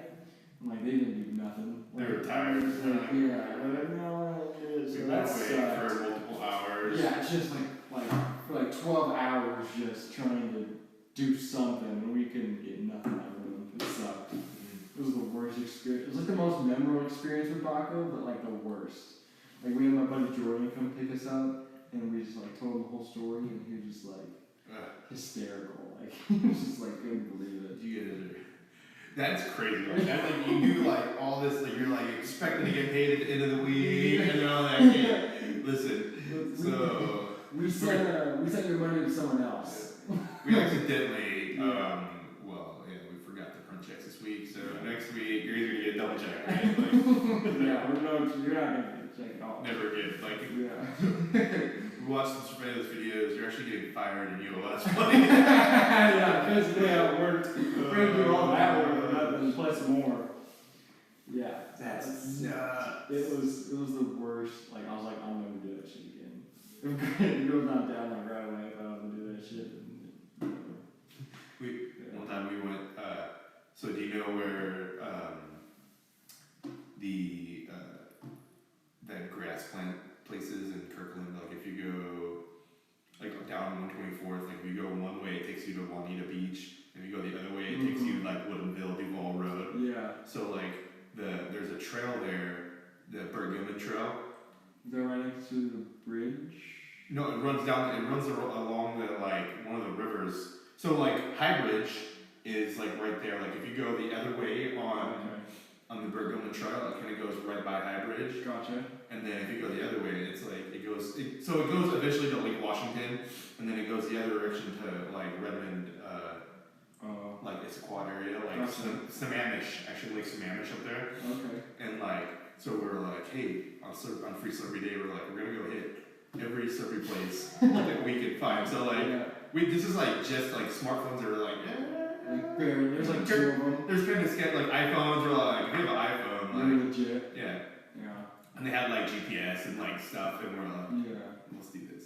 And like they didn't do nothing. They were tired. Like, yeah, like no, so that sucked. For multiple hours. Yeah, it's just like for like 12 hours just trying to do something and we couldn't get nothing out of them. It sucked. It was the worst experience. It was like the most memorable experience with Baco, but like the worst. Like we had my buddy Jordan come pick us up and we just like told him the whole story and he was just like hysterical. Like he was just like couldn't believe it. You guys are. That's crazy. Like that, like you do like all this, like you're like expecting to get paid at the end of the week and all that. Shit. Listen, so we sent your money to someone else. We accidentally, well, yeah, we forgot to print checks this week. So next week you're either gonna get double check, right? Like, yeah, you're not gonna get a check at all. Never again. Like, yeah. We watched some surveillance videos. You're actually getting fired and you owe us money. Yeah, basically how it worked. We're gonna do all that work for nothing plus more. Yeah, that's nuts. It was the worst. Like I was like, I'm never do that shit again. It goes not down like right away if I don't do that shit. One time we went. So do you know where the that grass plant places in Kirkland? Like if you go like down 124th, like if you go one way, it takes you to Juanita Beach. If you go the other way, it takes you to like Woodinville, Duval Road. Yeah. So like there's a trail there, the Burt Gilman Trail. Is that right next to the bridge? No, it runs down. It runs along the like one of the rivers. So like High Bridge is like right there. Like if you go the other way on the Burt Gilman Trail, it kind of goes right by High Bridge. Gotcha. And then if you go the other way, it's like it goes eventually to Lake Washington, and then it goes the other direction to like Redmond, like it's a quad area, like Sammamish, actually Lake Sammamish up there. Okay. And like so we're like, hey, on Free Slurpee Day, we're like we're gonna go hit every Slurpee place that we can find. So like this is like just like smartphones are like like barely. There's like 2 of them. There's kind of sketch like iPhones are like we have an iPhone. They're legit. Yeah. Yeah. And they had like GPS and like stuff, and we're like, let's do this.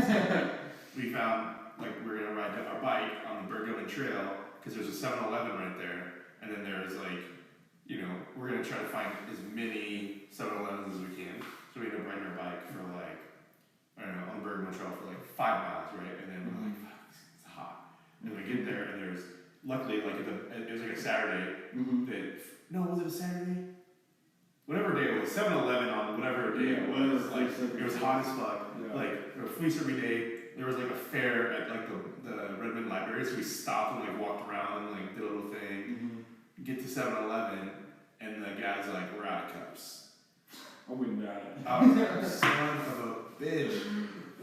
So we found like we're gonna ride our bike on the Burt Gilman Trail because there's a 7-Eleven right there, and then there's like, we're gonna try to find as many 7-Elevens as we can. So we end up riding our bike for like, I don't know, on the Burt Gilman Trail for like 5 miles, right? And then we're like, fuck, it's hot. And we get there, and there's luckily like it was like a Saturday. Was it a Saturday? Whatever day it was, 7-Eleven on whatever day it was, like it was hot as fuck. Yeah. Like Free Slurpee Day, there was like a fair at like the Redmond Library, so we stopped and like walked around and like did a little thing. Get to 7-Eleven, and the guy's like, we're out of cups. I wouldn't doubt it. Oh, son of a bitch.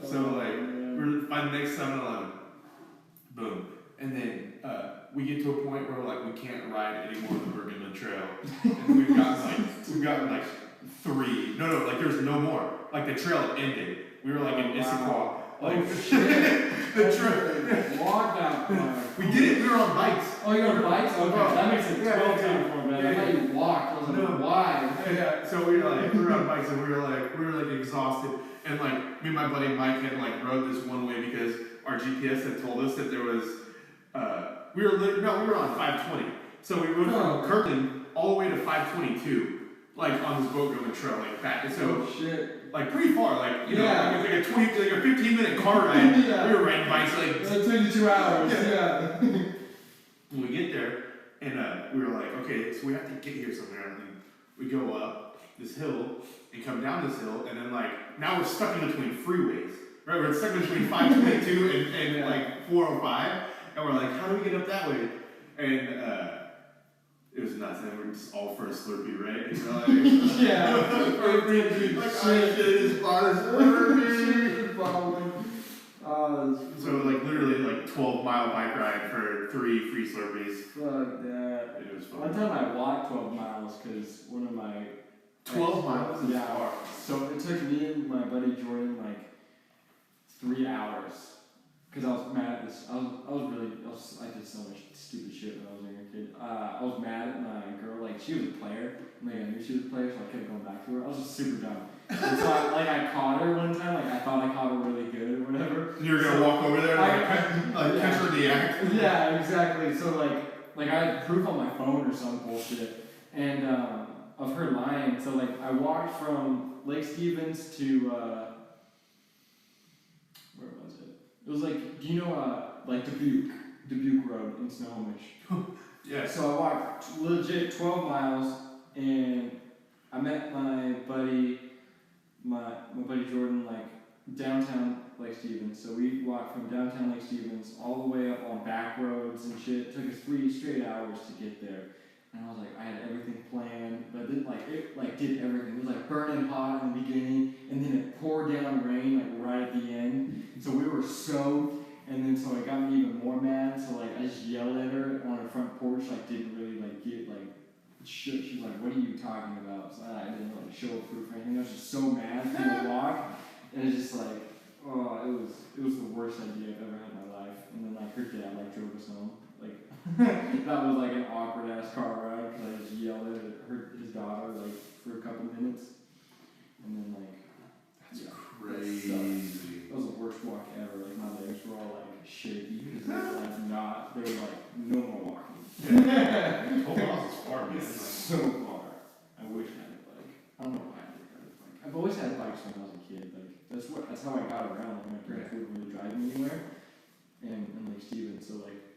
So like, we're find the next 7-Eleven. Boom. And then we get to a point where like we can't ride anymore the Burgundy Trail. And we've gotten like 3. No, like there's no more. Like the trail ended. We were like in Issaquah. Like, oh shit. the trail. Walk that. We did it. We were on bikes. Oh, you're on bikes? Okay, that makes it 12 yeah. times more bad. I thought you walked. I was like, why? Yeah. So we were on bikes and we were like exhausted. And like me and my buddy Mike had like rode this one way because our GPS had told us that there was we were on 520. So we rode from Kirkland all the way to 522. Like on this boat going trail like that. So shit. Like pretty far, like you know, like it's like a 15-minute car ride. Yeah. We were riding bikes like That took you 2 hours. Yeah. When we get there, and we were like, okay, so we have to get here somewhere. And then we go up this hill and come down this hill, and then like now we're stuck in between freeways, right? We're stuck between 522 and like 405, and we're like, how do we get up that way? And it was nuts, and we're just all for a Slurpee, right? And we're like, yeah. Like, I just bought a Slurpee. So like literally like 12-mile bike ride for 3 free Slurpees. Fuck that. It was fun. One time I walked 12 miles because one of my 12 miles is far. So it took me and my buddy Jordan like 3 hours because I was mad at this. I did so much stupid shit when I was a younger kid. I was mad at my girl. Like she was a player. Like I knew she was a player, so I kept going back to her. I was just super dumb. And so I caught her one time. Like I thought I caught her really good or whatever. You were gonna walk over there and catch her in the act. Yeah, exactly. So like I had proof on my phone or some bullshit, and of her lying. So like I walked from Lake Stevens to where was it? It was like, do you know like Dubuque Road in Snohomish? Yeah. So I walked legit 12 miles, and I met my buddy Jordan like downtown Lake Stevens. So we walked from downtown Lake Stevens all the way up on back roads and shit. It took us 3 straight hours to get there. And I was like, I had everything planned, but it did everything. It was like burning hot in the beginning, and then it poured down rain like right at the end. So we were soaked, and then so it got me even more mad. So like I just yelled at her on her front porch, like didn't really like get like shit. She was like, "What are you talking about?" So I didn't really show her proof or anything. I was just so mad from the walk, and it's just like, oh, it was the worst idea I've ever had in my life. And then like her dad like drove us home. Like that was like an awkward ass car ride because I just yelled at his daughter like for a couple minutes, and then like that's crazy. That was the worst walk ever. Like my legs were all like shaky because they were like no more walking. Yeah. 12 miles is far, man. It's so far. I wish I had a bike. I don't know why I didn't have a bike. I've always had bikes when I was a kid. Like that's how I got around. Like my parents wouldn't really drive me anywhere, and Lake Stevens, so like.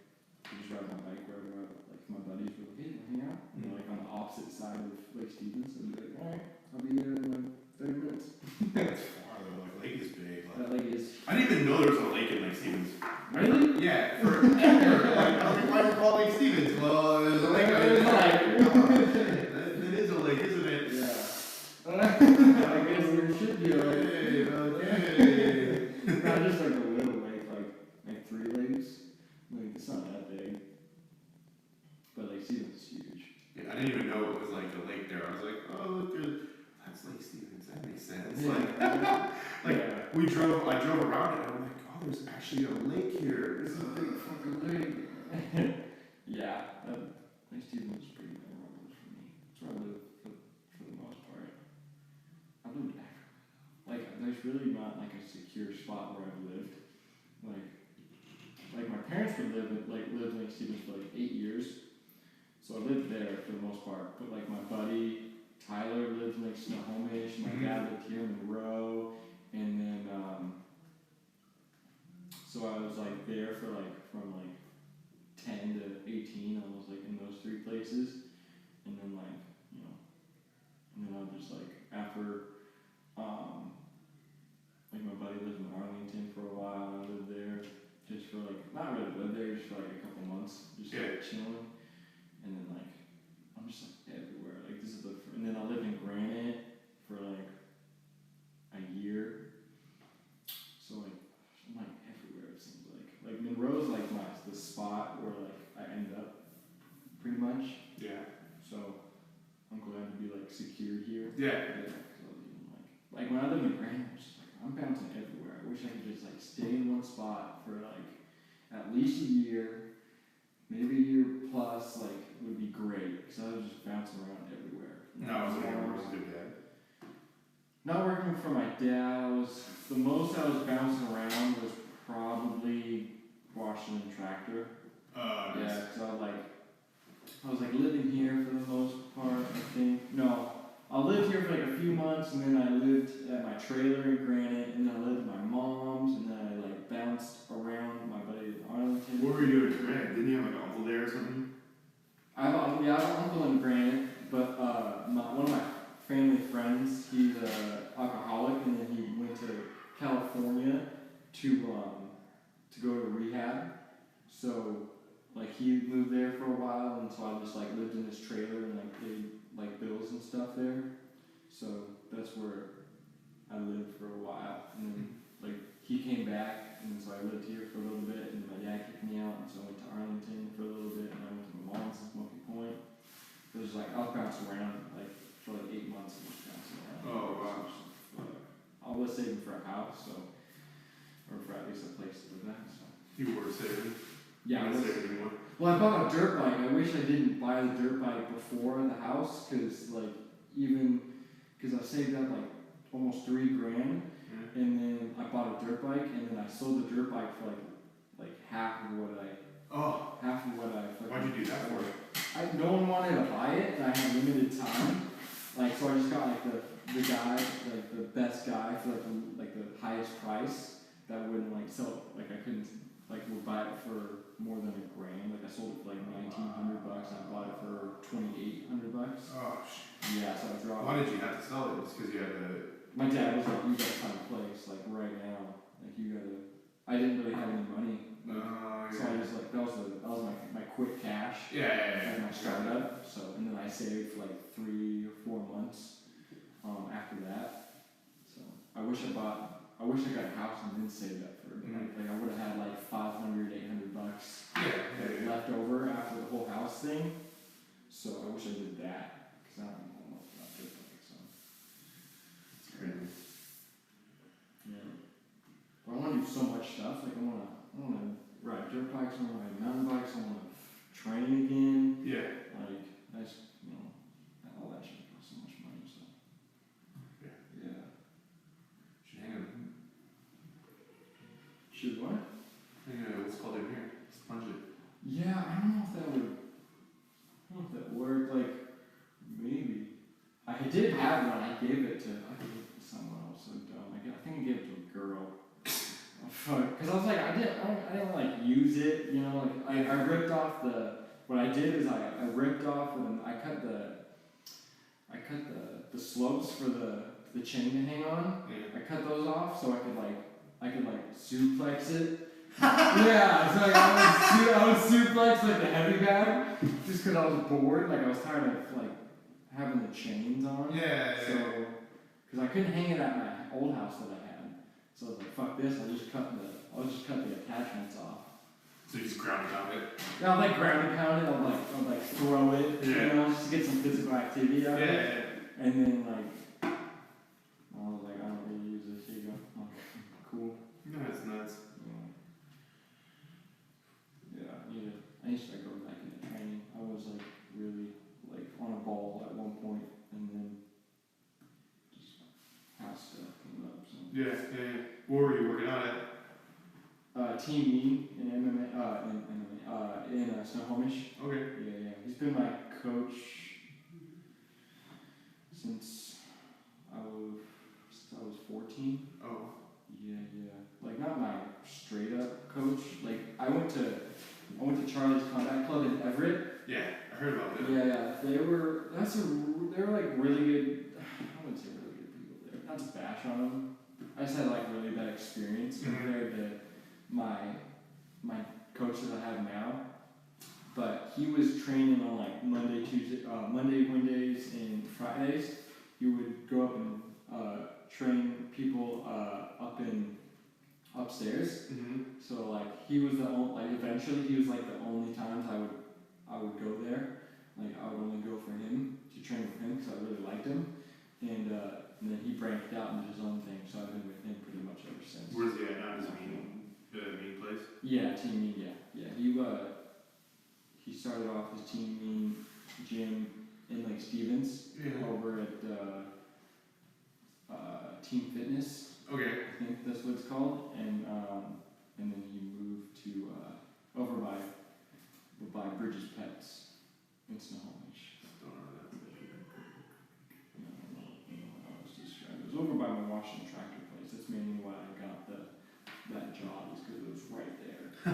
I just ride my bike wherever like my buddies would hang out. You know, like on the opposite side of Lake Stevens, and be like, alright, I'll be there in like 30 minutes. That's far though, like lake is big. Like, that lake is. I didn't even know there was a lake in Lake Stevens. Really? Yeah, forever. Like, I was like, why is it called Lake Stevens? Well, there's a lake. It is a lake, isn't it? Yeah. I guess there should be a lake. Okay. Not just like a little lake, like 3 lakes. Like it's not that big, but Lake Stevens is huge. Yeah, I didn't even know it was like a lake there. I was like, oh look, that's Lake Stevens. That makes sense. I drove around it and I'm like, oh, there's actually a lake here. This is a big fucking lake. Yeah, Lake Stevens is pretty memorable for me. It's where I live for the most part. I lived everywhere. Like there's really not like a secure spot where I've lived. Like my parents lived in Lake Stevens for like 8 years, so I lived there for the most part. But like my buddy Tyler lived in like Snohomish, my dad lived here in Monroe, and then so I was like there for like from like 10 to 18. I was like in those 3 places, and then like and then I was just like after like my buddy lived in Arlington for a while. I lived there. Just for like, not really lived there, just for like a couple months, just like chilling, and then like, I'm just like everywhere, like this is and then I lived in Granite for like to be like secured here. Yeah. Yeah. So like when I lived in Granite, I was just like, I'm bouncing everywhere. I wish I could just like stay in one spot for like at least a year, maybe a year plus. Like would be great because I was just bouncing around everywhere. No, it was a good dad. Not working for my dad, the most I was bouncing around was probably Washington Tractor. Nice. Yeah, because I was like living here for the most part, I think. No, I lived here for like a few months, and then I lived at my trailer in Granite, and then I lived at my mom's, and then I like bounced around my buddy in Arlington. What were you doing in Granite? Didn't you have like an uncle there or something? I have an uncle in Granite, but one of my family friends, he's an alcoholic, and then he went to California to go to rehab. So like he lived there for a while, and so I just like lived in his trailer and like paid like bills and stuff there. So that's where I lived for a while, and then like he came back, and so I lived here for a little bit, and my dad kicked me out, and so I went to Arlington for a little bit, and I went to my mom's in Smoky Point. It was like I'll bounce around like for like 8 months and just bouncing around. Oh wow. I was saving for a house, or for at least a place to live at. So. You were saving? Yeah, I was saving anymore. Well, I bought a dirt bike. I wish I didn't buy the dirt bike before the house, because I saved up like almost $3,000, Yeah. and then I bought a dirt bike, and then I sold the dirt bike for like half of what I. Why'd you do that for? No one wanted to buy it, and I had limited time. Like, so I just got like the guy, like the best guy for like the highest price that wouldn't like sell. Like I couldn't would buy it for more than $1,000. Like I sold it for like $1,900. I bought it for $2,800. Oh Yeah, so I dropped. Why did you have to sell it? Just because you had to. My dad was like, "You gotta find a place like right now. Like you gotta." I didn't really have any money. So I just like that was my quick cash. Yeah. Like my startup. So and then I saved for like 3 or 4 months after that. So I wish I got a house and then saved up for it. Like I would have had like $500, $800 left over after the whole house thing. So I wish I did that because I don't know much about it. So It's crazy. yeah. But I want to do so much stuff. Like I want to ride dirt bikes. I want to ride mountain bikes. I want to train again. Yeah. Like that's all that shit costs so much money. So yeah. Should hang a. Should what? What's called in here? Sponge it. Yeah, I don't know if that worked. Like maybe I did have one. I gave it to someone else. So dumb. I think I gave it to a girl. Because I was like, I didn't like use it. You know, like I ripped off the. What I did is I ripped off and I cut the slopes for the chain to hang on. Yeah. I cut those off so I could suplex it. Yeah, so like I would suplex like the heavy bag just because I was bored. Like I was tired of like having the chains on. Yeah. So because I couldn't hang it at my old house that I had, so I was like, fuck this. I'll just cut the attachments off. So you just ground pound it. Yeah, I'll like ground pound it. I'll like throw it. Yeah. You know, just to get some physical activity out of it. Yeah. And then I was like, I don't really use this. Here you go. Okay, cool. No, it's nuts. Yeah, I need to go back into training. I was like really like on a ball at one point, and then just house stuff came up. So. Yeah. What were you working out at? Team E in MMA, in Snohomish. Okay. Yeah. He's been my coach since I was 14. Oh. Yeah. Like not my straight up coach. Like I went to Charlie's Combat Club in Everett. Yeah, I heard about that. Yeah. They were like really good. I wouldn't say really good people there. Not to bash on them. I just had like really bad experience compared to my coach that I have now. But he was training on like Monday, Wednesdays, and Fridays. He would go up and train people upstairs. Mm-hmm. So like he was eventually he was like the only times I would go there. Like I would only go for him to train with him because I really since. Where's he at now? Just mean place? Yeah, Team Mean, yeah. He started off his Team Mean gym in Lake Stevens over at Team Fitness. Okay. I think that's what it's called, and then he moved to over by Bridges Pets in Snohomish. Don't know that. I don't know how else to describe it. It was over by my Washington tractor place. That's mainly why I got that job, is because it was right there. I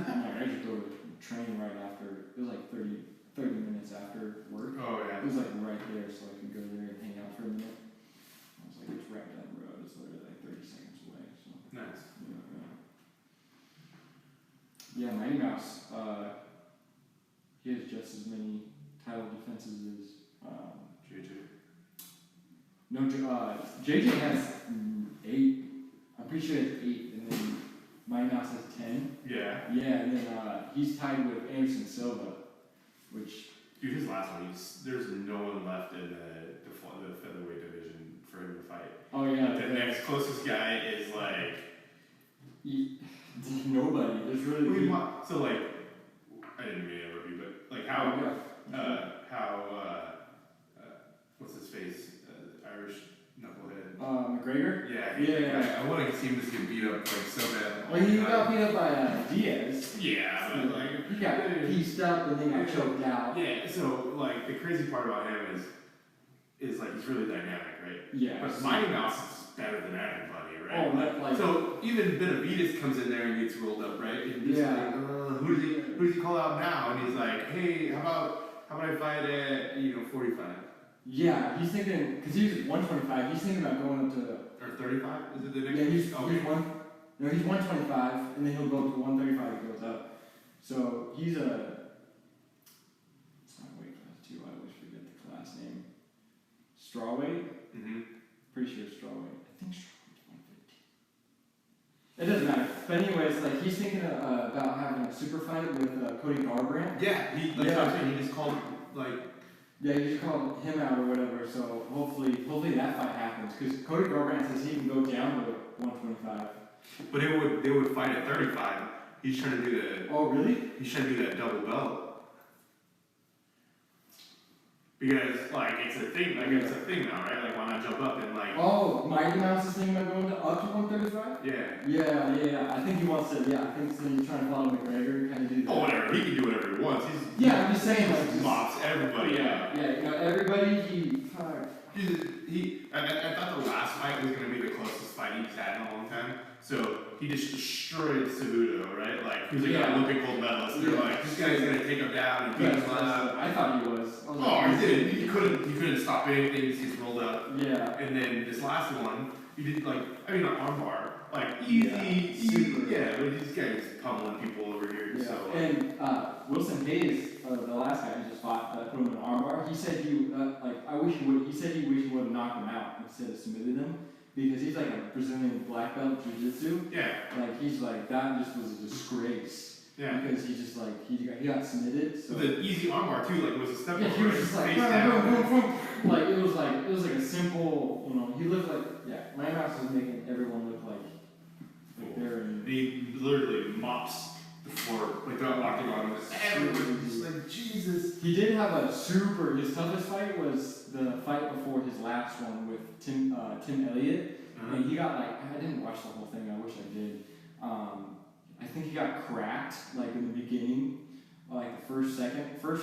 just go to train right after. It was like 30 minutes after work. Oh yeah. It was like right there, so I could go there and hang out for a minute. I was like, it's right down the road. It's literally like 30 seconds away. So Nice. yeah, Mighty Mouse. He has just as many title defenses as JJ. no. JJ has 8. I'm pretty sure he has 8, and then Mighty Mouse has 10. Yeah. Yeah, and then he's tied with Anderson Silva, which. Dude, his last one, there's no one left in the featherweight division for him to fight. Oh yeah. The next closest guy is like. Nobody. There's really. So like, I didn't mean to interrupt you, but like how what's his face? Irish knucklehead. McGregor. Yeah. I want to see him just get beat up like so bad. Well, he got beat up by Diaz. Yeah, but like he got pieced up and then got choked out. Yeah. So like the crazy part about him is like he's really dynamic, right? Yeah. But Mighty Mouse is better than everybody, right? Oh, like so even Benavidez comes in there and gets rolled up, right? And he's like, who does he call out now? And he's like, hey, how about I fight at 45? Yeah, he's thinking, because he was 125. He's thinking about going up to or 35. Is it the next? Yeah, he's 125, and then he'll go up to 135. He goes up. So he's it's not weight class too. I always forget the class name. Strawweight. Pretty sure it's strawweight. I think strawweight's 150. It doesn't matter. But anyways, like he's thinking about having a super fight with Cody Garbrandt. Yeah, he just called like. Yeah, you just called him out or whatever. So hopefully that fight happens, because Cody Garbrandt says he can go down to 125. But they would fight at 35. He's trying to do the. Oh really? He's trying to do that double belt. Because like it's a thing now, right? Like why not jump up and like. Oh, Mighty Mouse is thinking about going up to 135. Yeah. Yeah. I think he wants to. Yeah, I think so. He's trying to follow McGregor, kind of do that. Oh, whatever. He can do whatever he wants. I'm just saying, like, he mops everybody. Yeah, everybody. I thought the last fight was gonna be the closest fight he's had in a long time. So he just destroyed Cejudo, right? Like he was like an Olympic gold medalist. They're like, this guy's gonna take him down and beat him up. I thought he was. He did. He couldn't stop anything. He just rolled up. Yeah. And then this last one, he did an armbar, like easy. Yeah, but this guy's pummeling people over here. Yeah. So. And Wilson Hayes, the last guy who just fought, put him in an armbar. He said he said he wished he would have knocked him out instead of submitted him, because he's like a Brazilian black belt jiu-jitsu. Yeah. Like he's like, that just was a disgrace. Yeah. Because he just like he got submitted. So the easy armbar too, like was a step. Yeah, he was just like like it was like a simple, he looked like Mighty Mouse was making everyone look like they're in. He literally mops the floor, like the octagon. Everybody's just like Jesus. He did have his toughest fight was the fight before his last one with Tim Elliott, and he got I didn't watch the whole thing. I wish I did. I think he got cracked like in the beginning, like the first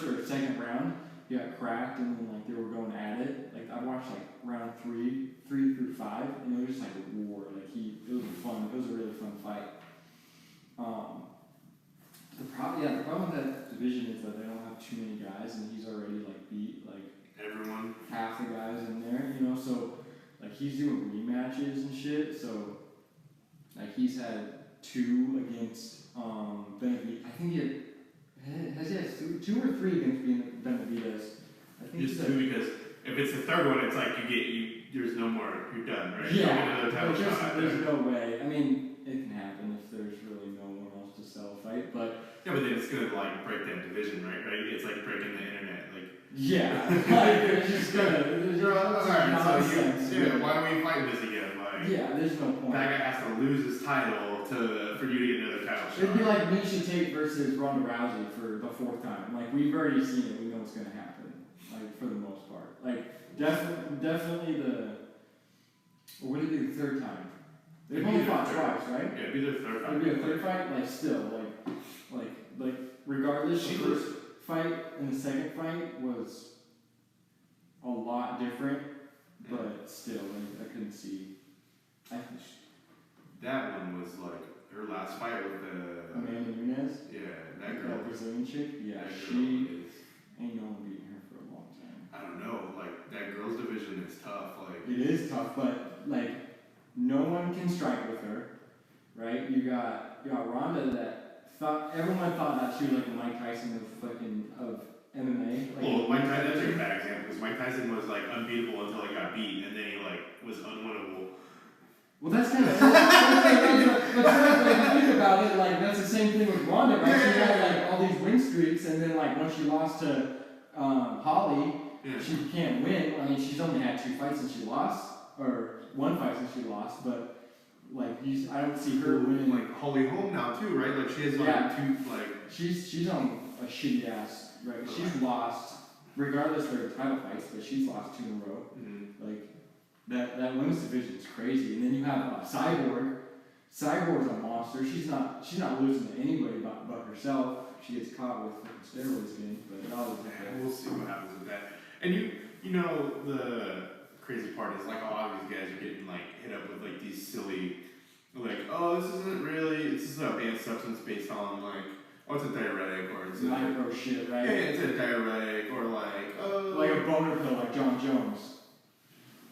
or second round. He got cracked, and then like they were going at it. Like I watched like round 3 through 5, and it was just like a war. Like it was fun. It was a really fun fight. The problem with that division is that they don't have too many guys, and he's already like beat like everyone, half the guys in there. So like he's doing rematches and shit. So like he's had 2 against Benavidez. I think he had 2 or 3 against Benavidez. I think just 2, because if it's the third one, it's like there's no more. You're done, right? Yeah, there's no way. I mean, it can happen if there's really no one else to sell a fight, but yeah, but then it's gonna like break that division, right? It's like breaking the internet, like. Yeah, like it's just gonna. Alright, so why are we fighting this again? Like. Like, yeah, there's no point. that guy has to lose his title for you to get another title shot. It'd be like Misha Tate versus Ronda Rousey for the 4th time. Like, we've already seen it. We know what's going to happen. Like, for the most part. Like, definitely or would it be the 3rd time? They've only fought twice, right? Yeah, it'd be their 3rd fight. It'd be a 3rd fight? Like, still, like, regardless, the first fight and the 2nd fight was a lot different, but still, like, I couldn't see. That one was like her last fight with the Amanda Nunes? Yeah, that girl. That Brazilian chick? Yeah, Is, ain't no one beating her for a long time. I don't know, like, that girls' division is tough. Like, it is tough, but, like, no one can strike with her, right? You got Ronda that everyone thought that she was like Mike Tyson of MMA. Like, well, Mike Tyson, that's a bad example, because Mike Tyson was, like, unbeatable until he got beat, and then he, like, was unwinnable. Well, that's kind of, but if you think about it, like, that's the same thing with Ronda, right? She had, like, all these win streaks, and then, like, once she lost to Holly, she can't win. I mean, she's only had 2 fights since she lost, or 1 fight since she lost, but, like, I don't see her winning. Like, Holly Holm now, too, right? Like, she has, like, 2, like... She's on a shitty ass, right? She's lost, regardless of her title fights, but she's lost 2 in a row. Mm-hmm. Like, that women's division is crazy. And then you have Cyborg. Cyborg's a monster. She's not losing to anybody but herself. She gets caught with steroids again, but we'll see what happens with that. And you know, the crazy part is, like, a lot of these guys are getting, like, hit up with, like, these silly, like, oh, this is a banned substance based on, like, oh, it's a diuretic, or it's micro shit, right? Yeah, it's a diuretic, or like, oh, like a boner pill, like John Jones.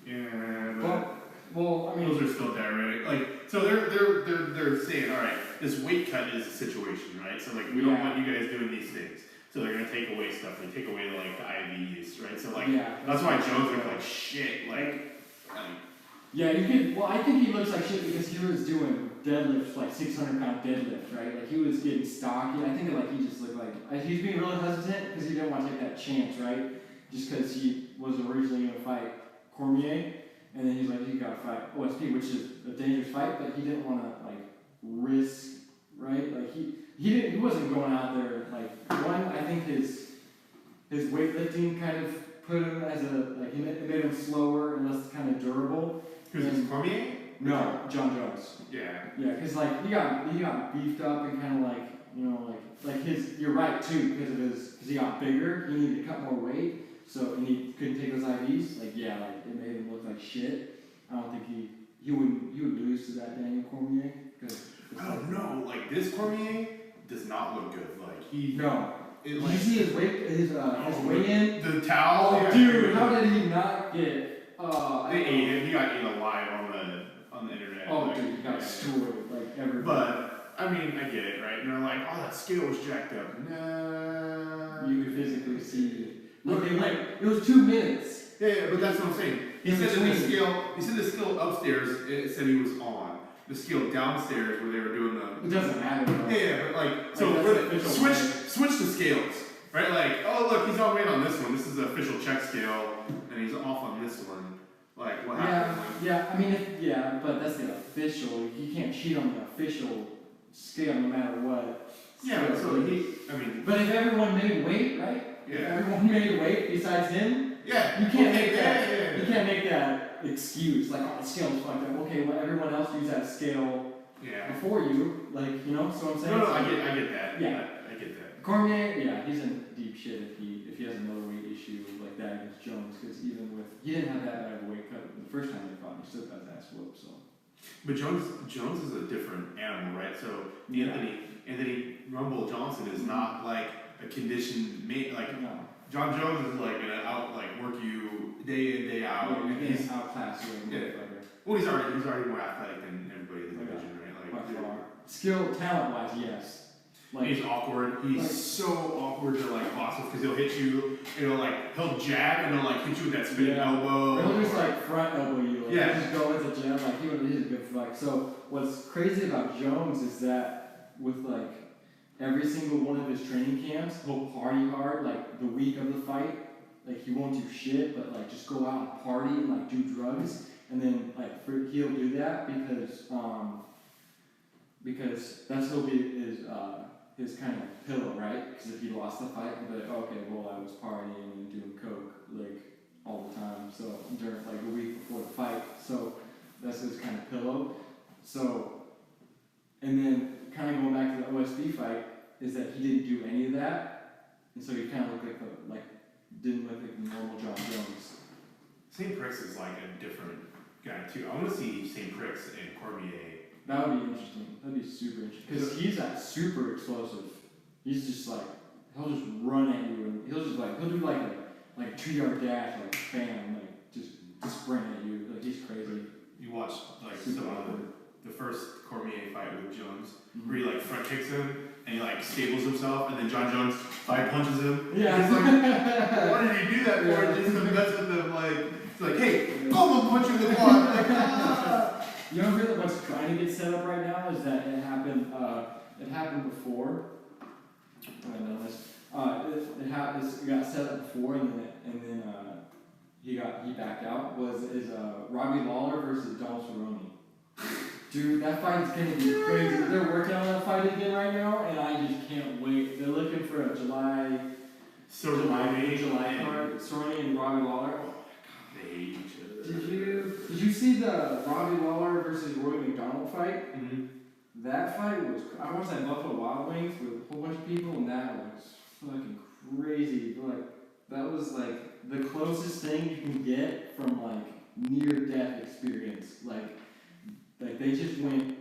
Yeah, but well, I mean, those are still diuretic. Like, so they're saying, all right, this weight cut is a situation, right? So, like, we don't want you guys doing these things. So they're gonna take away stuff. They take away, like, the IV use, right? So, like, that's why Jones looked like shit. Like, yeah, you could. Well, I think he looks like shit because he was doing deadlifts, like 600-pound deadlifts, right? Like, he was getting stocky. I think like he just looked like he's being really hesitant because he didn't want to take that chance, right? Just because he was originally gonna fight Cormier, and then he's like, you gotta fight OSP, which is a dangerous fight, but he didn't want to, like, risk, right? Like, he wasn't going out there, like, one, I think his weightlifting kind of put him as it made him slower and less kind of durable. Because it's Cormier? No, John Jones. Yeah. Yeah, because, like, he got beefed up and kind of, like, you know, like his, you're right, too, because he got bigger, he needed to cut more weight. So, and he couldn't take those IVs, like, yeah, like, it made him look like shit. I don't think he would lose to that Daniel Cormier. I don't know, like, this Cormier does not look good. Like, No. Did you see his weigh-in? The towel? Oh, dude, how did he not get, they ate him, he got eaten alive on the internet. Oh, like, dude, he got destroyed, like, everybody. But, I mean, I get it, right? And they're like, oh, that scale was jacked up. Nah. You could physically see. It was 2 minutes. Yeah, but that's what I'm saying. He said the scale upstairs, it said he was on. The scale downstairs where they were doing the... It doesn't matter, though. Yeah, but, like, so switch the scales, right? Like, oh, look, he's on weight on this one. This is the official check scale, and he's off on this one. Like, what happened? Yeah, I mean, but that's the official. You can't cheat on the official scale no matter what. Yeah, so But if everyone made weight, right? Yeah. If everyone made weight besides him, yeah, you can't make that. Yeah. You can't make that excuse. Like, oh, the scale's fucked up. Okay, well, everyone else used that scale before you. Like, you know, so I'm saying. No, I get that. Yeah, I get that. Cormier, yeah, he's in deep shit if he has another weight issue like that against Jones, because even with he didn't have that bad of a weight cut the first time they fought, he still got his ass whooped. So. But Jones is a different animal, right? So Anthony Rumble Johnson is not like a conditioned mate. Like, John Jones is like gonna work you day in, day out. Yeah, he's outclass you. Yeah. Well, he's already more athletic than everybody in the division, right? Like, by far. Skill, talent wise, yes. Like, he's awkward. He's so awkward to like bosses because he'll hit you. He'll jab and he'll like hit you with that spinning elbow. Or he'll just like front elbow you. Like, yeah. Just go into jab. Like he's a good fight. So what's crazy about Jones is that with like every single one of his training camps, he'll party hard. Like the week of the fight, like he won't do shit, but like just go out and party and like do drugs. and then like he'll do that because that's he'll be his kind of pillow, right? Because if he lost the fight, he'll be like, okay, well I was partying and doing coke like all the time, so during like a week before the fight, so that's his kind of pillow. So, and then kind of going back to the OSB fight is that he didn't do any of that, and so he kind of looked like didn't look like the normal John Jones. St. Prix is like a different guy too. I want to see St. Prix and Cormier. That would be interesting. That'd be super interesting. Because he's that super explosive. He's just like, he'll just run at you and he'll do like a 2-yard dash, like bam, like just sprint at you. Like he's crazy. You watched like some of the first Cormier fight with Jones, where he like front kicks him and he like stables himself, and then John Jones five punches him. Yeah. And he's like, why did he do that for? Just to mess with him, like, it's like, hey, boom, I'm punching the quad. Like, ah. You know really what's trying to get set up right now is that it happened before. I know this. It got set up before, and then he backed out. Is Robbie Lawler versus Donald Cerrone. Dude, that fight's gonna be crazy. They're working on that fight again right now, and I just can't wait. They're looking for a July card. Cerrone and Robbie Lawler. They hate each other. Did you see the Robbie Lawler versus Roy McDonald fight? Mm-hmm. That fight was, I watched that Buffalo Wild Wings with a whole bunch of people, and that was fucking crazy. Like, that was like the closest thing you can get from like near-death experience. Like they just went,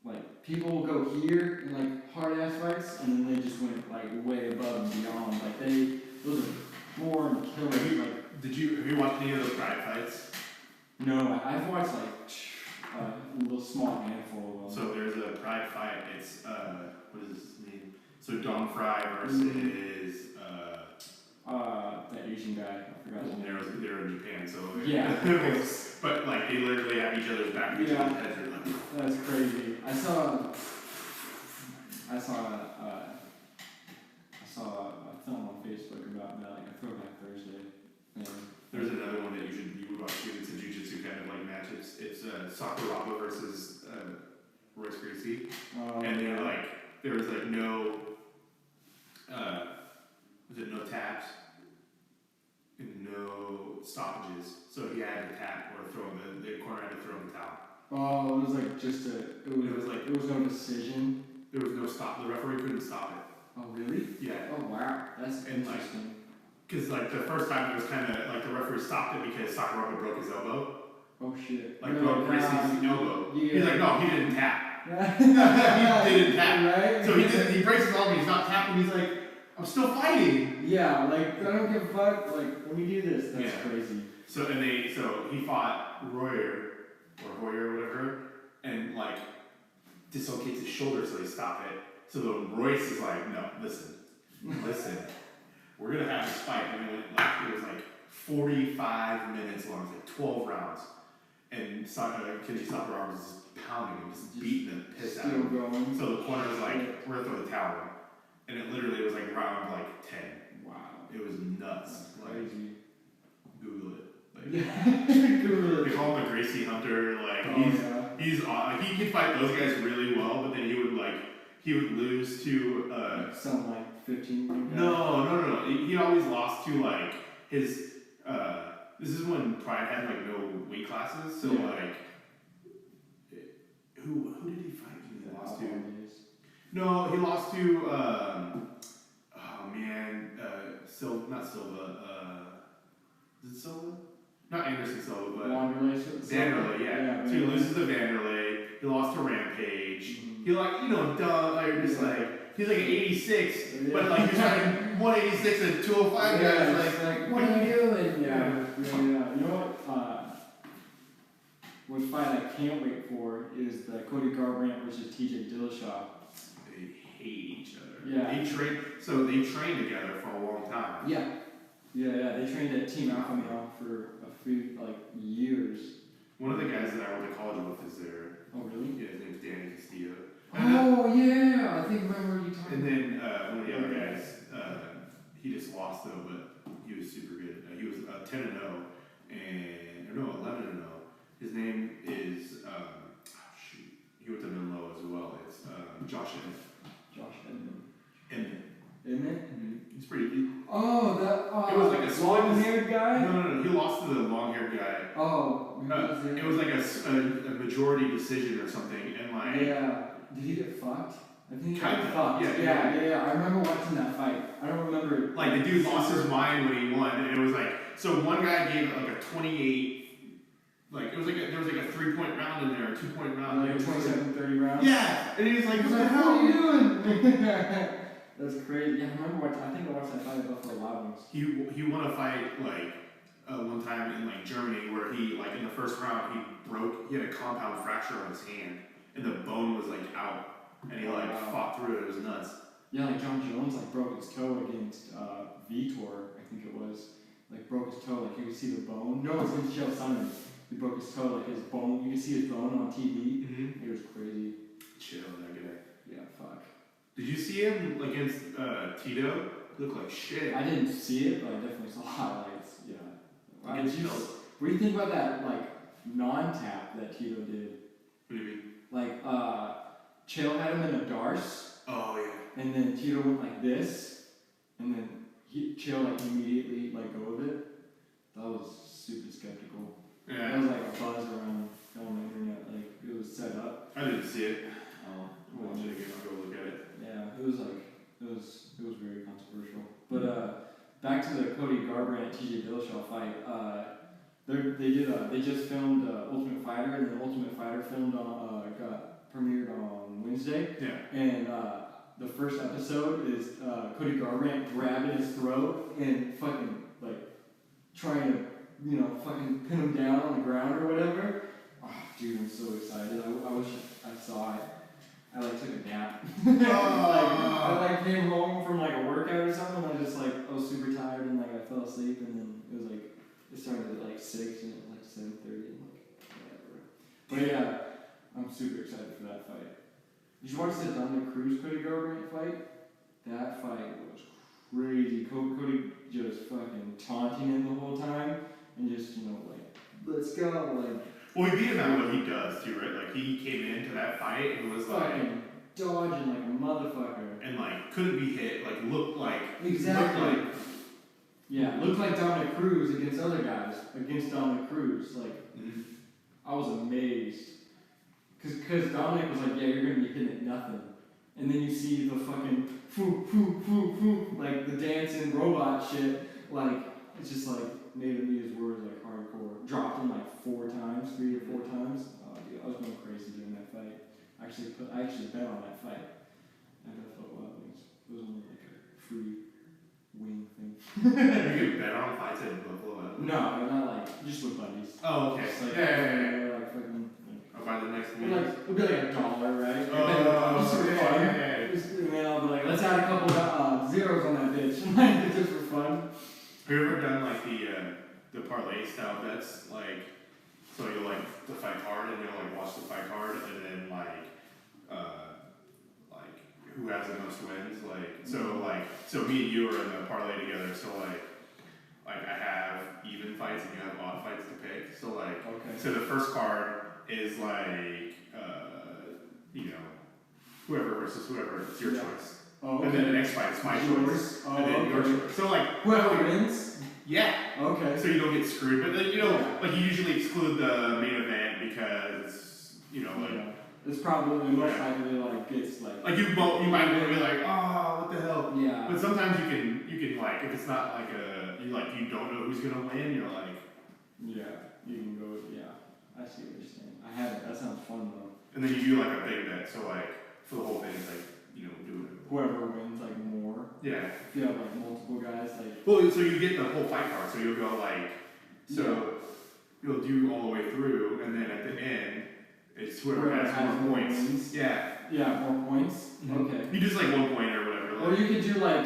like, people will go here in like hard-ass fights, and then they just went like way above and beyond. Like those are born killers. Have you watched any of those Pride fights? No, I've watched like a little small handful of them. So there's a Pride fight. It's what is his name? So Don Fry versus that Asian guy. I forgot his name. They're in Japan, so yeah. But like they literally have each other's back. Each other's heads are like. That's crazy. I saw a film on Facebook about that, like a Throwback Thursday. And there's another one that you would watch too. It's a jiu-jitsu kind of like match. It's Sakuraba versus Royce Gracie, and they're like there was like no no taps and no stoppages. So he had to tap or throw the corner had to throw in the towel. Oh, it was like it was no decision. There was no stop. The referee couldn't stop it. Oh really? Yeah. Oh wow, that's interesting. Because like the first time it was kind of like the referee stopped it because Sakuraba broke his elbow. Oh shit. Like broke Gracie's elbow. Yeah. He's like, no, he didn't tap. He didn't tap. Right? So he breaks his elbow. He's not tapping. He's like, I'm still fighting. Yeah, like I don't give a fuck. Like when we do this, that's crazy. So he fought Royer or Hoyer or whatever, and like dislocates his shoulder, so they stop it. So the Royce is like, no, listen, we're gonna have this fight, and it was like 45 minutes long, it was like 12 rounds, and Kenji Sakuraba was just pounding him, just beating the piss out of him. So the corner was like, we're gonna throw the towel in, and it literally was like round like 10. Wow, it was nuts. That's crazy. Google it. Google it. They call him a Gracie Hunter. Like he could fight those guys really well, but then he would lose to some like 15. No. He always lost to like his. This is when Pride had like no weight classes, so like who did he fight? He lost to. No, he lost to. Not Silva. Is it Silva? Not Anderson Silva, but Vanderlei, yeah. So he loses to Vanderlei. He lost to Rampage. He he's like an 86, but like he's fighting 186 and 205 guys. Like what are you doing? Yeah. You know what fight I can't wait for is the Cody Garbrandt versus TJ Dillashaw. They hate each other. Yeah. They trained together for a long time. Yeah. They trained at Team Alpha Male for a few years. One of the guys that I went to college with is there. Oh really? Yeah, his name's Danny Castillo. Oh yeah, I think I remember you talking. And then one of the other guys, he just lost though, but he was super good. He was 10-0 and 11-0. His name is shoot. He went to Menlo as well. It's Josh Emmett. Josh Edmond. Emmett. Emmett? Mm-hmm. He's pretty. Oh, that. It was like a long-haired guy. No. He lost to the long-haired guy. Oh. It was like a majority decision or something, and like. Yeah. Did he get fucked? I think he got Kinda, fucked. yeah. I remember watching that fight. I don't remember. Like the dude lost his mind when he won, and it was like so. One guy gave like a 28. Like it was like there was like a 3-point round in there, a 2-point round. Like a 27-30 round. Yeah, and he was like, What the hell are you doing? That's crazy. Yeah, I remember I think I watched that fight at Buffalo Wild Wings. He won a fight like one time in like Germany where he like in the first round he had a compound fracture on his hand and the bone was like out and he like fought through it. It was nuts. Yeah, like John Jones like broke his toe against Vitor, I think it was. Like broke his toe, like you could see the bone. No, it was against Chael Sonnen. He broke his toe, like his bone. You could see his bone on TV. Mm-hmm. It was crazy. Chill, that guy. Yeah, fuck. Did you see him against Tito? Looked like shit. I didn't see it, but I definitely saw highlights. Yeah. What do you think about that, like, non-tap that Tito did? What do you mean? Like, Chael had him in a darce. Oh, yeah. And then Tito went like this. And then Chael, like, immediately let go of it. That was super skeptical. Yeah. That was like a buzz around on the internet. Like, it was set up. I didn't see it. Oh. I'll watch it again. I'll go look at it. Yeah, it was very controversial. But back to the Cody Garbrandt TJ Dillashaw fight. They just filmed Ultimate Fighter, and the Ultimate Fighter got premiered on Wednesday. Yeah. And the first episode is Cody Garbrandt grabbing his throat and fucking like trying to fucking pin him down on the ground or whatever. Oh, dude, I'm so excited. I wish I saw it. I like took a nap. I came home from like a workout or something. I was super tired and like I fell asleep and then it started at like 6 and it was like 7:30 and like whatever. But yeah, I'm super excited for that fight. Did you watch the Dominic Cruz Cody Garbrandt fight? That fight was crazy. Cody just fucking taunting him the whole time and just like let's go like. Well, he beat him at what he does too, right? Like he came into that fight and was like dodging like a motherfucker, and like couldn't be hit. Like looked like exactly. Looked like Dominic Cruz against other guys against Dominic Cruz. Like I was amazed because Dominic was like, yeah, you're gonna be hitting at nothing, and then you see the fucking foo foo foo foo like the dancing robot shit. Like it's just like made him use words like hardcore. Dropped him like 3 or 4 times. Oh, dude, I was going crazy during that fight. I actually bet on that fight. I Buffalo Wild Wings. It was only like a free wing thing. You could bet on fights at Buffalo Wild Wings? No, not like just with buddies. Oh, okay. Just like, yeah. Like fucking. I'll buy the next one. It'll be like $1, right? Oh, yeah. And then I'll be like, let's add a couple zeros on that bitch. Like, just for fun. Have you ever done like the parlay style bets? Like, so you'll like the fight card and you'll like watch the fight card and then like who has the most wins? So me and you are in the parlay together. So like I have even fights and you have odd fights to pick. So so the first card is like whoever versus whoever. It's your choice. Oh, okay. And then the next fight is my choice. Oh, and then your choice. So like whoever wins. Yeah. Okay. So you don't get screwed, but then like you usually exclude the main event because it's probably most likely like gets like you might be like, oh, what the hell? Yeah. But sometimes you can like if it's not like you don't know who's gonna win, you're like you can go I see what you're saying. I haven't. That sounds fun though. And then you do like a big bet, so like for the whole thing it's like do it. Whoever wins like more. Yeah. If you have like multiple guys like. Well, so you get the whole fight card, so you'll go like you'll do all the way through, and then at the end it's whoever has more points. Wins. Yeah. Yeah, more points. Mm-hmm. Okay. You just like 1 point or whatever. Or you could do like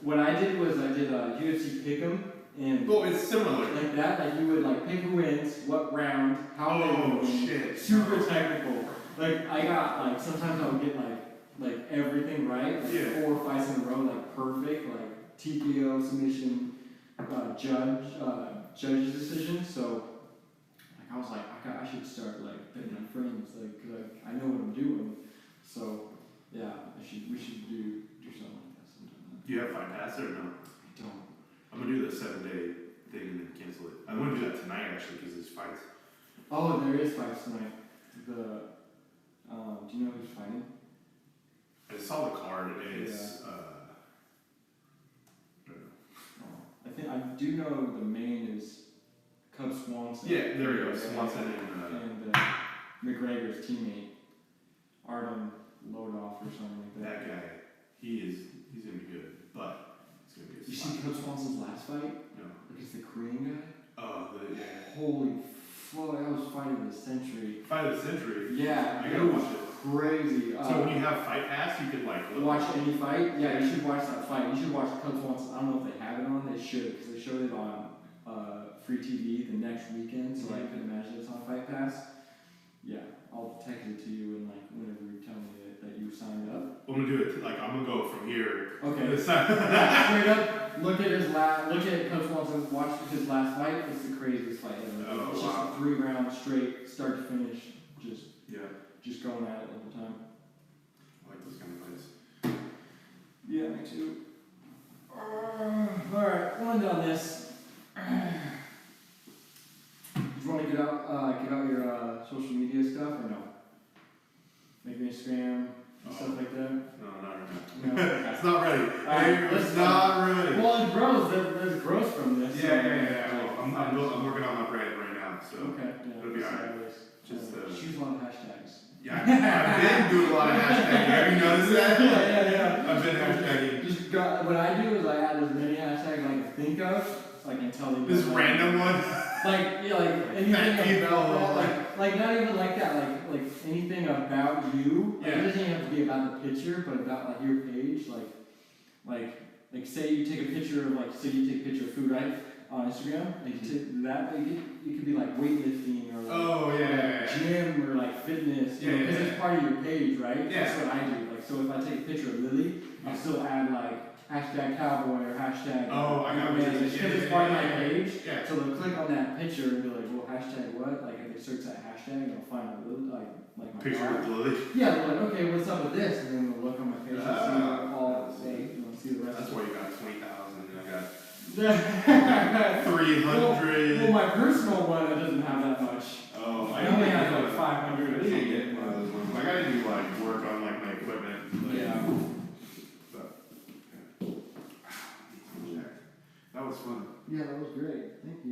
what I did was I did UFC Pick'em and. Well, it's similar. Like that, like you would like pick who wins, what round, how they would win. Shit. Super technical. Like I got like sometimes I would get like everything right, like 4 fights in a row, like perfect, like TKO submission, judge's decision. So like I was like, I should start like betting my friends, like, cause I know what I'm doing. So yeah, we should do something like that sometime. Do you have Fight Pass or no? I don't. I'm gonna do the 7-day thing and then cancel it. I'm gonna do that tonight actually because there's fights. Oh, there is fights tonight. Do you know who's fighting? I saw the card and it's I think I do know the main is Cub Swanson. yeah, there you go. Swanson and McGregor's teammate, Artem Lodoff or something like that. that guy. He's gonna be good, but it's gonna be a You spot. see Cub Swanson's last fight? No. Against the Korean guy? Oh, yeah. Holy fuck, that was fight of the century. Fight of the century. Yeah, I gotta watch it. Crazy. So when you have Fight Pass, you can like watch any fight. Yeah, you should watch that fight. You should watch Cub Swanson. I don't know if they have it on. They should, because they showed it on free TV the next weekend. So I could imagine it's on Fight Pass. Yeah, I'll text it to you and like whenever you tell me that you signed up. I'm gonna do it. Like I'm gonna go from here. Okay. This side. Yeah, straight up. Look at Cub Swanson. Watch his last fight. It's the craziest fight ever. Oh, it's wow. just a 3 round straight, start to finish. Just going at it the whole time. I like those kind of fights. Yeah, me too. Alright, one done this. Do you want to give out your social media stuff or no? Like your Instagram and stuff like that? No, not right now. No? It's not ready. Alright, It's not ready. Well, it grows. There's growth from this. Yeah. Well, I'm working on my brand right now, so Okay, yeah. it'll be alright. Just choose a lot of hashtags. Yeah, I've been doing a lot of hashtagging. Have you noticed that? Yeah. I've been hashtagging. What I do is I add as many hashtags I can think of, like until they This random one. like anything about that, like not even like that, like anything about you. Like, it doesn't even have to be about the picture, but about like your page, like say you take a picture of say you take a picture of food, right? On Instagram, like it could be like weightlifting or like gym or like fitness, because it's part of your page, right? Yeah. That's what I do. Like, so if I take a picture of Lily, I'll still add like hashtag cowboy or hashtag. Oh, I got it. Because it's part of my page. Yeah. So they'll click on that picture and be like, well, hashtag what? Like if they search that hashtag, they'll find a Lily, like my Picture dog. of Lily. Yeah, they're like, okay, what's up with this? And then they'll look on my page and see all see the rest. That's why you got 20,000 and I got Yeah. 300. Well, my personal one, it doesn't have that much. Oh, I only have like 500. I need to get one of those ones. I gotta do like work on like my equipment. Like, Yeah. But, that was fun. Yeah, that was great. Thank you.